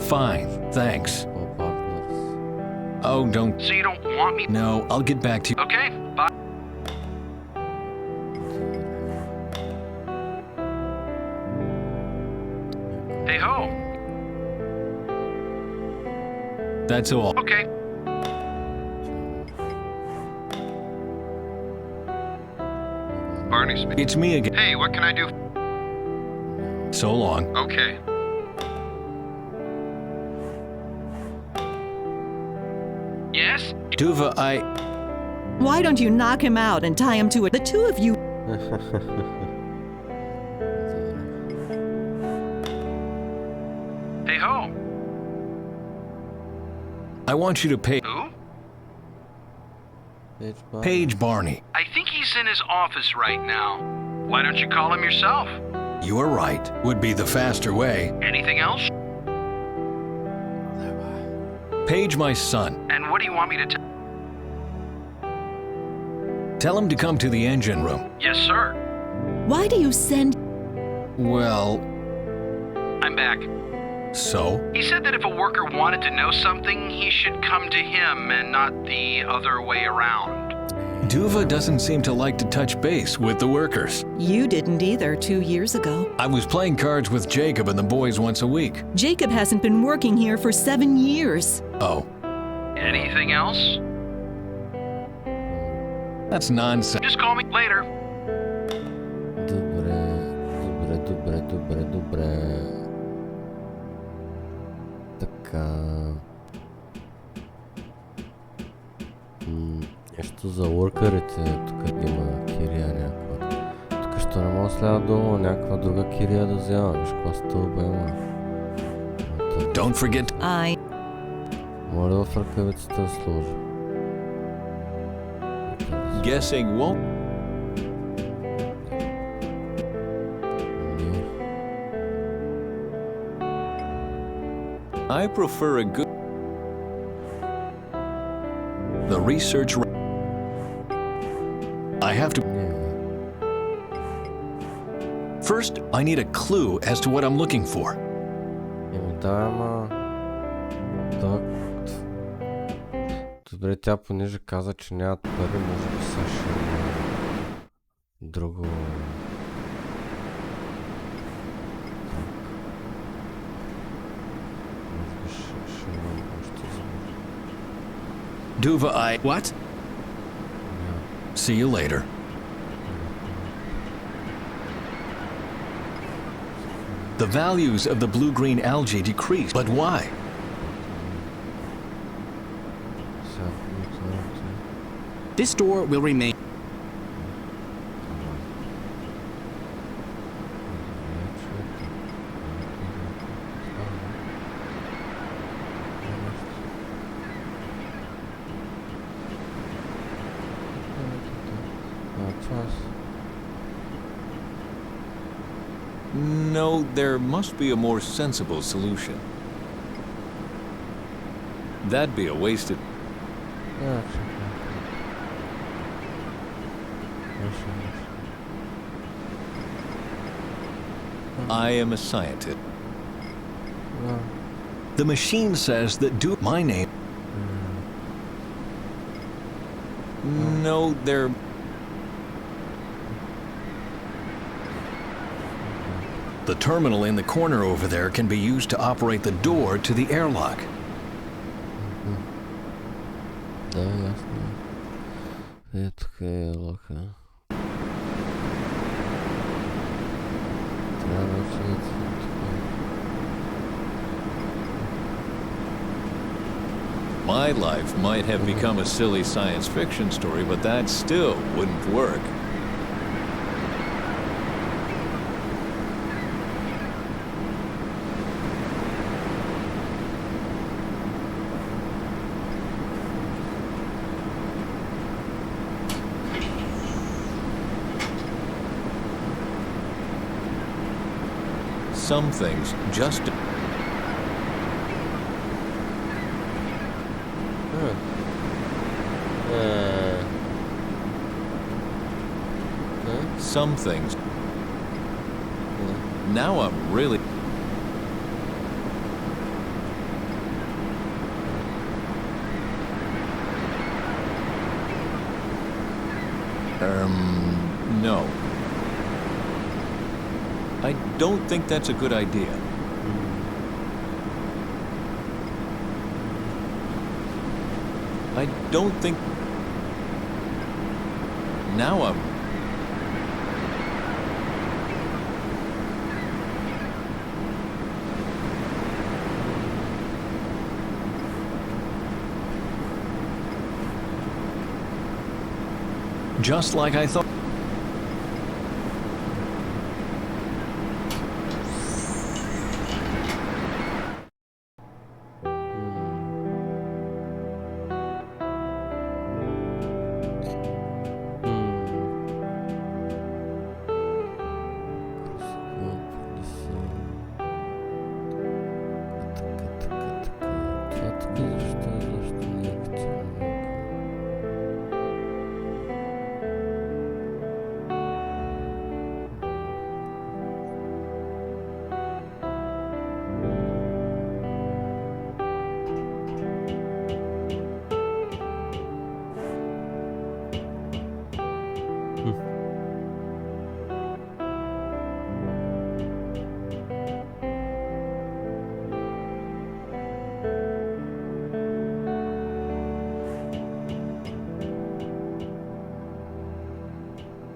Fine, thanks. Oh, don't... So you don't want me... No, I'll get back to you. Okay, bye. Hey ho. That's all. Okay. Barney speaking. It's me again. Hey, what can I do? So long. Okay. Yes? Duva, Why don't you knock him out and tie him to it? The two of you... Hey ho. I want you to pay... Who? Paige Barney. I think he's in his office right now. Why don't you call him yourself? You are right. Would be the faster way. Anything else? Paige, my son. And what do you want me to tell? Tell him to come to the engine room. Yes, sir. Why do you send... Well... I'm back. So? He said that if a worker wanted to know something, he should come to him and not the other way around. Duva doesn't seem to like to touch base with the workers. You didn't either 2 years ago. I was playing cards with Jacob and the boys once a week. Jacob hasn't been working here for 7 years. Oh. Anything else? That's nonsense. Just call me later. Добре. Така... Нещо за workerите, тук има кирия някаква. Тук ще не мога следва долу някаква друга кирия да взема. Виж каква стълба има. Don't forget. Моля в ръкавицата да сложа. Guessing won't. I prefer a good... The research... I have to... First, I need a clue as to what I'm looking for. Добре, тя понеже каза, че нямат пари, може би са ще друго... Duva, What? See you later. The values of the blue-green algae decrease, but why? This door will remain. No, there must be a more sensible solution. That'd be a wasted... I am a scientist. The machine says that my name... No, there... The terminal in the corner over there can be used to operate the door to the airlock. Да, ясно. Ето къде е лока. My life might have become a silly science fiction story, but that still wouldn't work. Some things just... Some things... Now I'm really... No. I don't think that's a good idea. I don't think... Now I'm... Just like I thought...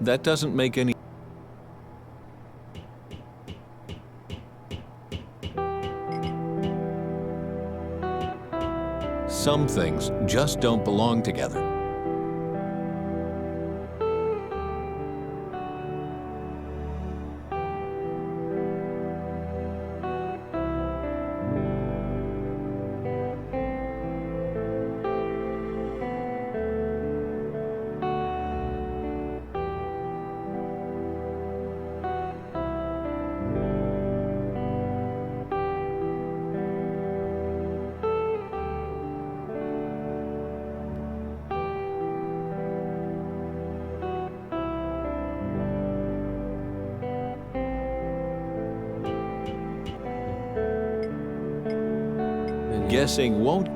That doesn't make any... Some things just don't belong together. Guessing won't...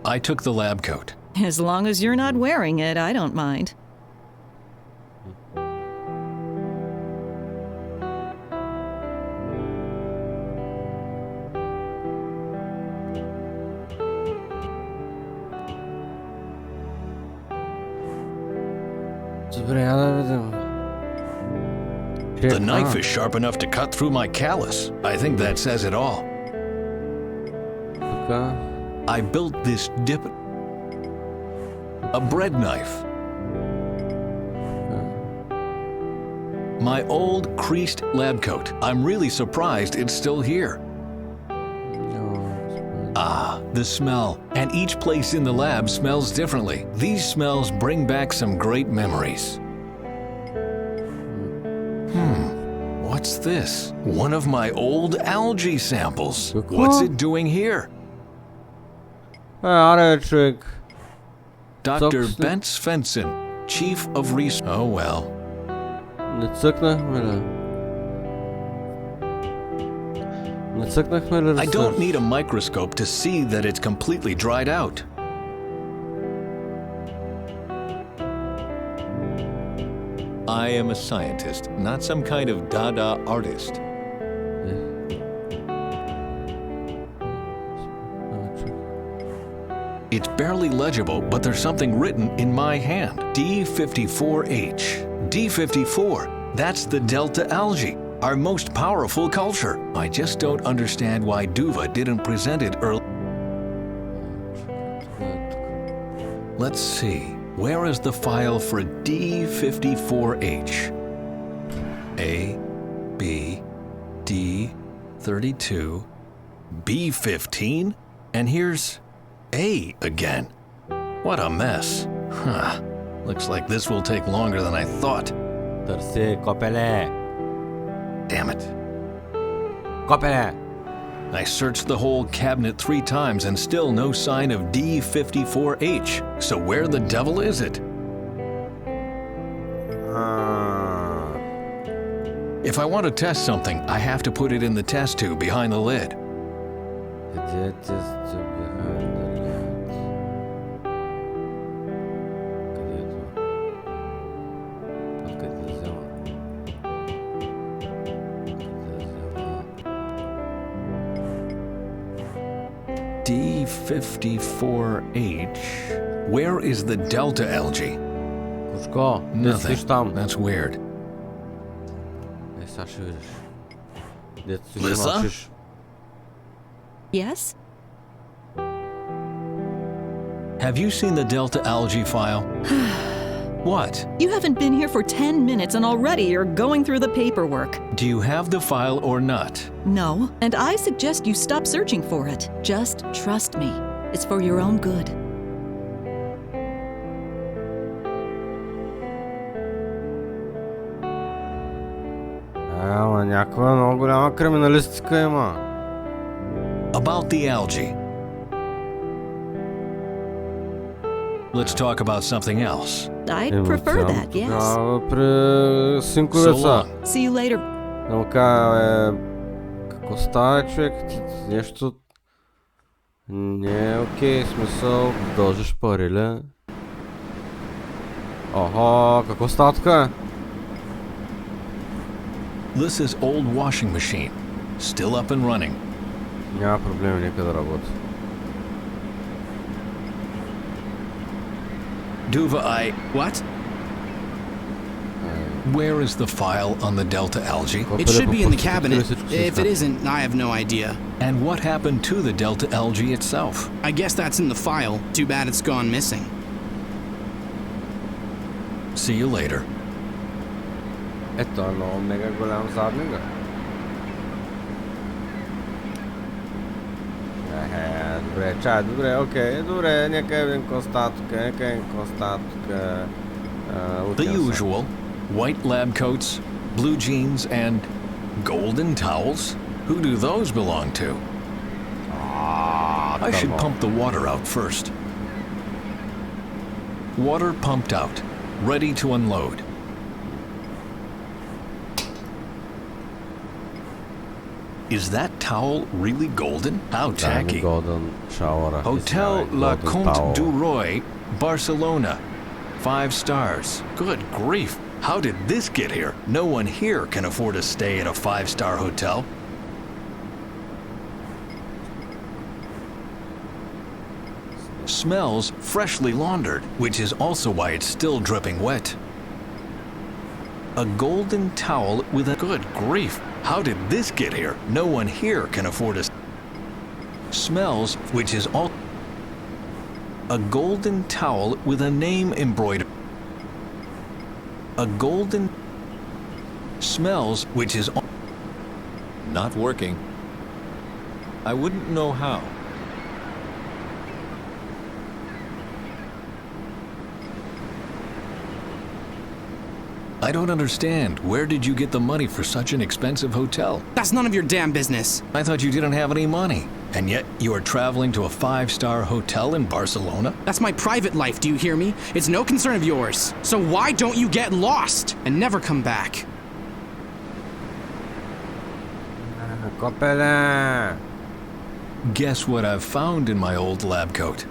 I took the lab coat. As long as you're not wearing it, I don't mind. The knife is sharp enough to cut through my callus. I think that says it all. I built this dip... A bread knife. My old creased lab coat. I'm really surprised it's still here. Ah, the smell. And each place in the lab smells differently. These smells bring back some great memories. What's this? One of my old algae samples. What's it doing here? Dr. Bent Svensson, Chief of Research. Oh well. I don't need a microscope to see that it's completely dried out. I am a scientist, not some kind of Dada artist. It's barely legible, but there's something written in my hand. D54H. D54. That's the delta algae, our most powerful culture. I just don't understand why Duva didn't present it early. Let's see. Where is the file for D54H? A, B, D, 32, B15, and here's A again. What a mess. Huh. Looks like this will take longer than I thought. Търси, копеле! Damn it. Копеле! I searched the whole cabinet 3 times and still no sign of D54H. So where the devil is it? If I want to test something, I have to put it in the test tube behind the lid. D54H. Where is the delta algae? Nothing. That's weird. Lisa? Yes? Have you seen the delta algae file? What? You haven't been here for 10 minutes and already you're going through the paperwork. Do you have the file or not? No, and I suggest you stop searching for it. Just trust me. It's for your own good. Някаква много голяма криминалистика има. About the algae. Let's talk about something else. I'd prefer that, yes. При синковеца. See you later. Какво става, човек? Нещо не е окей, смисъл, дължиш пари ли? Охо, какво става тук? This is old washing machine. Still up and running. Няма проблеми, нека да работи. Duva, What? Where is the file on the delta algae? It should be in the cabinet. If it isn't, I have no idea. And what happened to the delta algae itself? I guess that's in the file. Too bad it's gone missing. See you later. Ето е много мега голям задника. Добре, чай, добре, окей, добре, нека видим какво става тук, The usual, white lab coats, blue jeans, and golden towels? Who do those belong to? I should pump the water out first. Water pumped out, ready to unload. Is that towel really golden? How tacky. Golden shower. Hotel La Comte du Roy, Barcelona. 5 stars. Good grief. How did this get here? No one here can afford to stay at a 5-star hotel. Smells freshly laundered, which is also why it's still dripping wet. A golden towel with a... Good grief. How did this get here? No one here can afford to... Smells, which is all... A golden towel with a name embroidered. A golden... Smells, which is all... Not working. I wouldn't know how. I don't understand. Where did you get the money for such an expensive hotel? That's none of your damn business. I thought you didn't have any money. And yet you are traveling to a 5-star hotel in Barcelona? That's my private life, do you hear me? It's no concern of yours. So why don't you get lost and never come back? Guess what I've found in my old lab coat?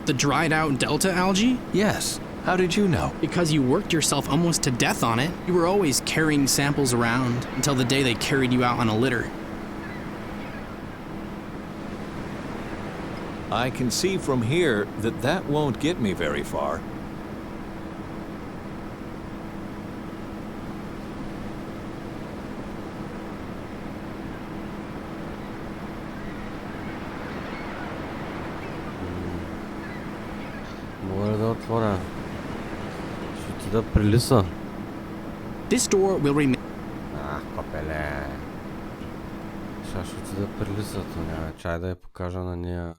The dried out delta algae? Yes. How did you know? Because you worked yourself almost to death on it. You were always carrying samples around until the day they carried you out on a litter. I can see from here that that won't get me very far. Мога ли да отворя? Ще отида при лиса. This door will remain. Копеле. Сега ще отида при лисата. Няма. Чай да я покажа на нея.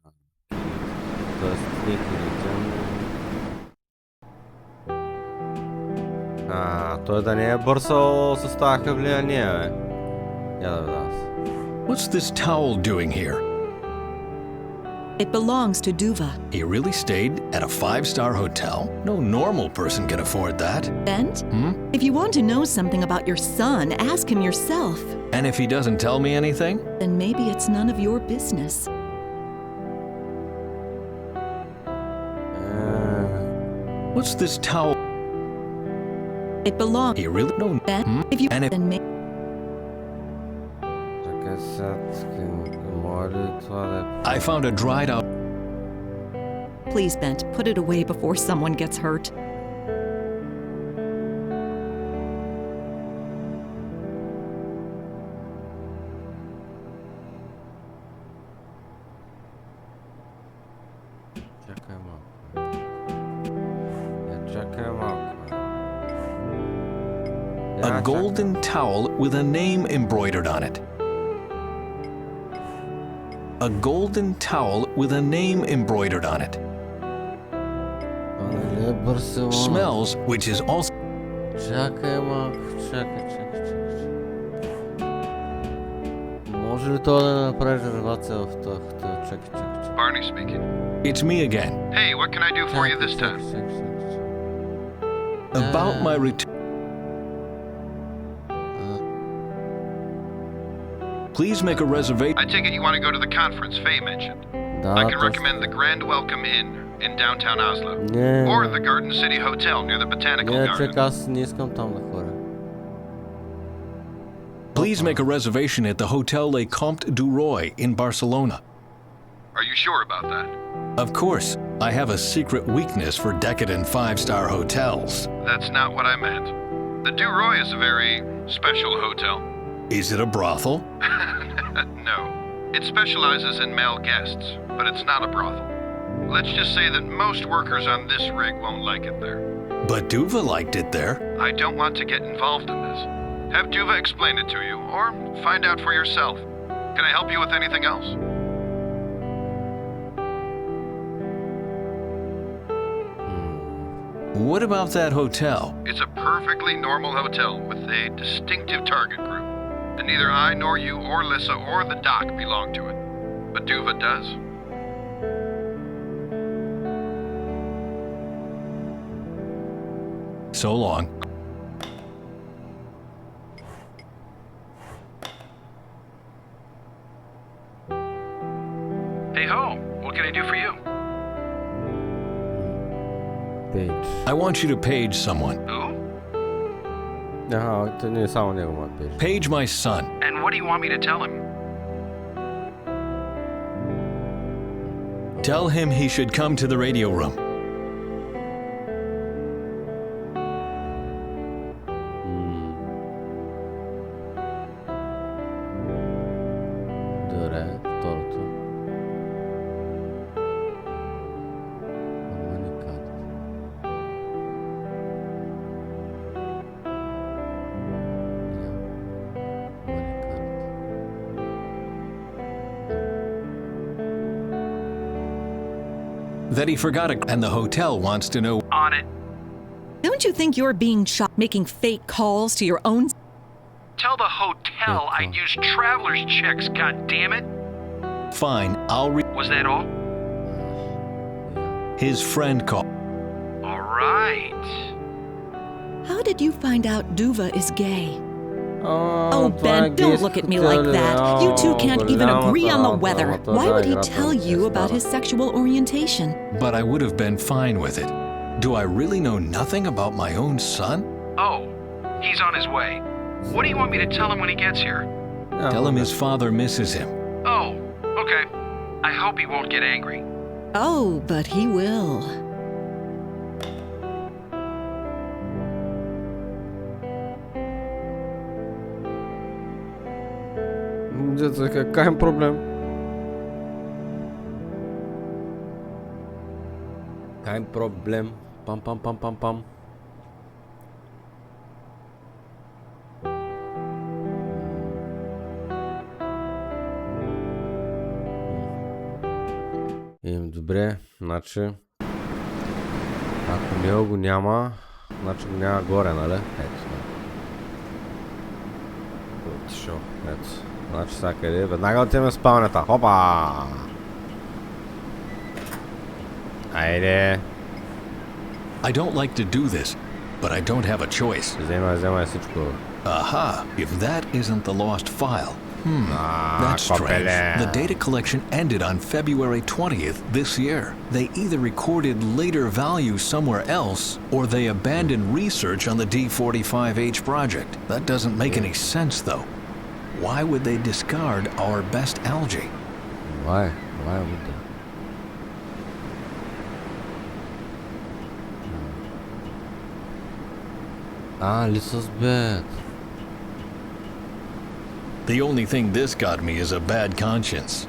Тоест, никъде. Той да не е бърсал с тази хавлия нея, бе. Я да видя аз. What's this towel doing here? It belongs to Duva. He really stayed at a 5-star hotel? No normal person can afford that. Bent? If you want to know something about your son, ask him yourself. And if he doesn't tell me anything? Then maybe it's none of your business. What's this towel? It belongs. He really no. Bent? If you And if then maybe. I found a dried out. Please, Bent, put it away before someone gets hurt. A golden towel with a name embroidered on it. A golden towel with a name embroidered on it. Smells, which is also... Чакай малко, чакай. Може ли това да направи резервация в този хотел? Чакай. Barney speaking. It's me again. Hey, what can I do for you this time? About my return... Please make a reservation. I take it you want to go to the conference Faye mentioned. I can recommend the Grand Welcome Inn in downtown Oslo. Or the Garden City Hotel near the Botanical Garden. Чакай, аз не искам там да ходя. Please make a reservation at the Hotel Le Comte du Roy in Barcelona. Are you sure about that? Of course. I have a secret weakness for decadent 5-star hotels. That's not what I meant. The Du Roy is a very special hotel. Is it a brothel? No. It specializes in male guests, but it's not a brothel. Let's just say that most workers on this rig won't like it there. But Duva liked it there. I don't want to get involved in this. Have Duva explain it to you, or find out for yourself. Can I help you with anything else? What about that hotel? It's a perfectly normal hotel with a distinctive target group. And neither I nor you or Lissa or the doc belong to it. But Duva does. So long. Hey ho, what can I do for you? Page. I want you to page someone. Who? To nie samo niego ma page. Page my son. And what do you want me to tell him? Tell him he should come to the radio room. Добре, второто. Комуникат. That he forgot it, and the hotel wants to know. On it. Don't you think you're being shot making fake calls to your own? Tell the hotel I use traveler's checks, goddammit. Fine, I'll read. Was that all? His friend called. All right. How did you find out Duva is gay? Oh, Ben, don't look at me like that. You two can't even agree on the weather. Why would he tell you about his sexual orientation? But I would have been fine with it. Do I really know nothing about my own son? Oh, he's on his way. What do you want me to tell him when he gets here? Tell him his father misses him. Oh, okay. I hope he won't get angry. Oh, but he will. Деца, какая проблем? Kein Problem. Pam, pam, pam, pam, pam. Добре, значи ако него го няма, значи го няма горе, нали? Ето. Отишъл, ето. Значи сега къде? Веднага отиваме в спалнята. Хопа! Айде! I don't like to do this, but I don't have a choice. Вземай всичко. Aha, if that isn't the lost file. That's strange. The data collection ended on February 20th this year. They either recorded later values somewhere else, or they abandoned research on the D45H project. That doesn't make any sense, though. Why would they discard our best algae? Why? Why would they? Lisa's bed. The only thing this got me is a bad conscience.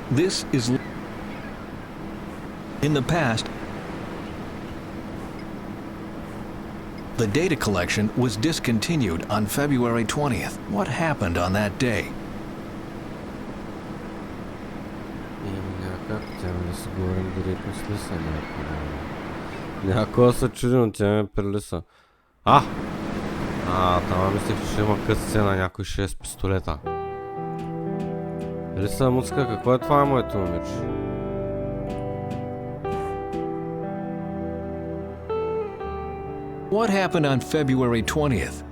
This is... In the past, the data collection was discontinued on February 20th. What happened on that day? Някой се чуди, но тя ме прилиса. Тама мислех, че ще има къс сцена, някой ще е с пистолета. Лиса, музика, какво е това, моето момиче? What happened on February 20th?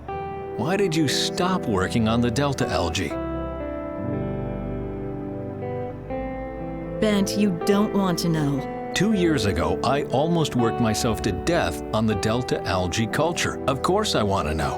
Why did you stop working on the Delta algae? Bent, you don't want to know. 2 years ago, I almost worked myself to death on the Delta algae culture. Of course I want to know.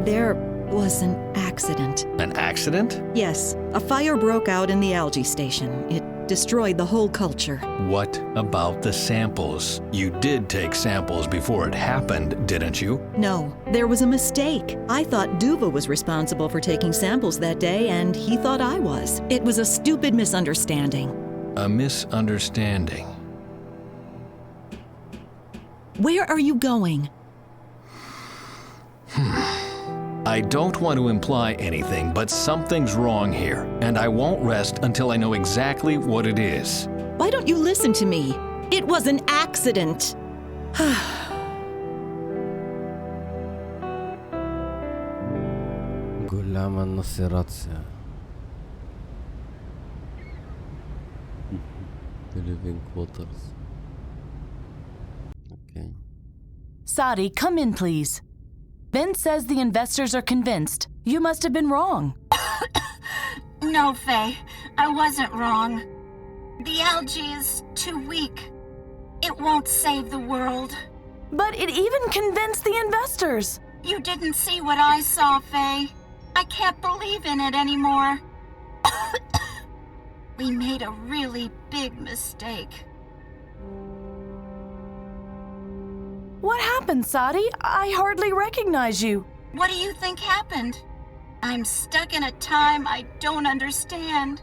There was an accident. An accident? Yes, a fire broke out in the algae station. It destroyed the whole culture. What about the samples? You did take samples before it happened, didn't you? No, there was a mistake. I thought Duva was responsible for taking samples that day, and he thought I was. It was a stupid misunderstanding. A misunderstanding. Where are you going? I don't want to imply anything, but something's wrong here, and I won't rest until I know exactly what it is. Why don't you listen to me? It was an accident. Голяма насирация. Living quarters. Okay. Sadi, come in, please. Vince says the investors are convinced. You must have been wrong. No, Faye. I wasn't wrong. The algae is too weak. It won't save the world. But it even convinced the investors. You didn't see what I saw, Faye. I can't believe in it anymore. We made a really big mistake. What happened, Sadi? I hardly recognize you. What do you think happened? I'm stuck in a time I don't understand.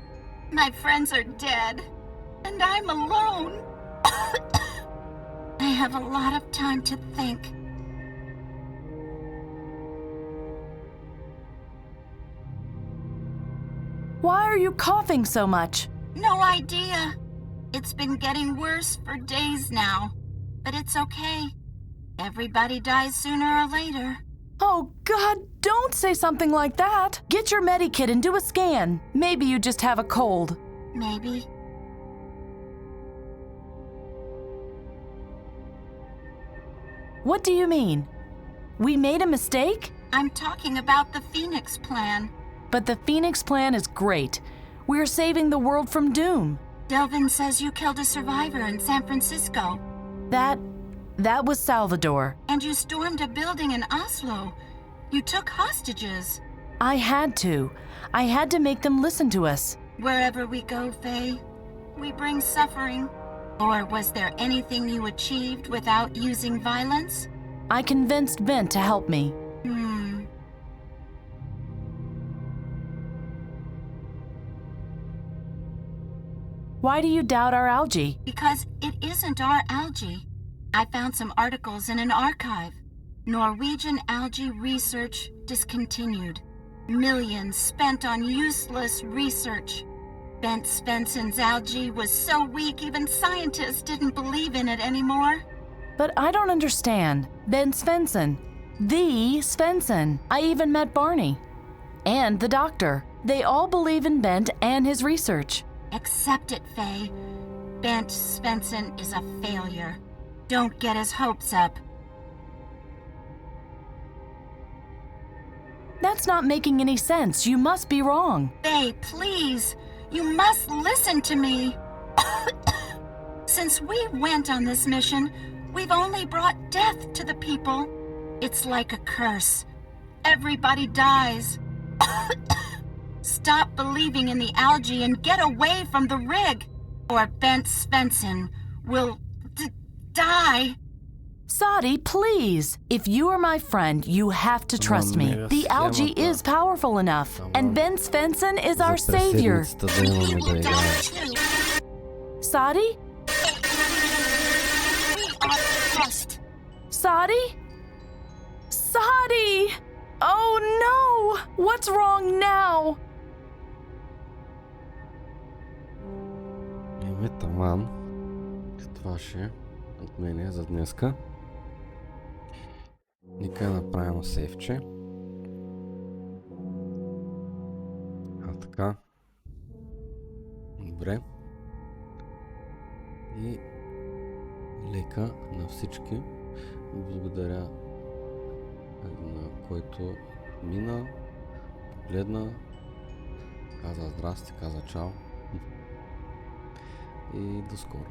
My friends are dead, and I'm alone. I have a lot of time to think. Why are you coughing so much? No idea. It's been getting worse for days now, but it's okay. Everybody dies sooner or later. Oh, God, don't say something like that. Get your Medikit and do a scan. Maybe you just have a cold. Maybe. What do you mean? We made a mistake? I'm talking about the Phoenix Plan. But the Phoenix Plan is great. We're saving the world from doom. Delvin says you killed a survivor in San Francisco. That was Salvador. And you stormed a building in Oslo. You took hostages. I had to. I had to make them listen to us. Wherever we go, Faye, we bring suffering. Or was there anything you achieved without using violence? I convinced Ben to help me. Why do you doubt our algae? Because it isn't our algae. I found some articles in an archive. Norwegian algae research discontinued. Millions spent on useless research. Bent Svensson's algae was so weak even scientists didn't believe in it anymore. But I don't understand. Ben Svensson. The Svensson. I even met Barney. And the doctor. They all believe in Bent and his research. Accept it, Faye. Bent Svensson is a failure. Don't get his hopes up. That's not making any sense. You must be wrong. Faye, please. You must listen to me. Since we went on this mission, we've only brought death to the people. It's like a curse. Everybody dies. Stop believing in the algae and get away from the rig, or Bent Svensson will die. Sadi, please. If you are my friend, you have to trust me. The algae is powerful enough, and Ben Svensson is our savior. Sadi? Sadi? Sadi! Oh no! What's wrong now? Таман. Това ще е от мене за днеска. Нека направим сейвче. Така. Добре. И лека на всички. Благодаря на който мина, погледна, каза здрасти, каза чао. И до скоро.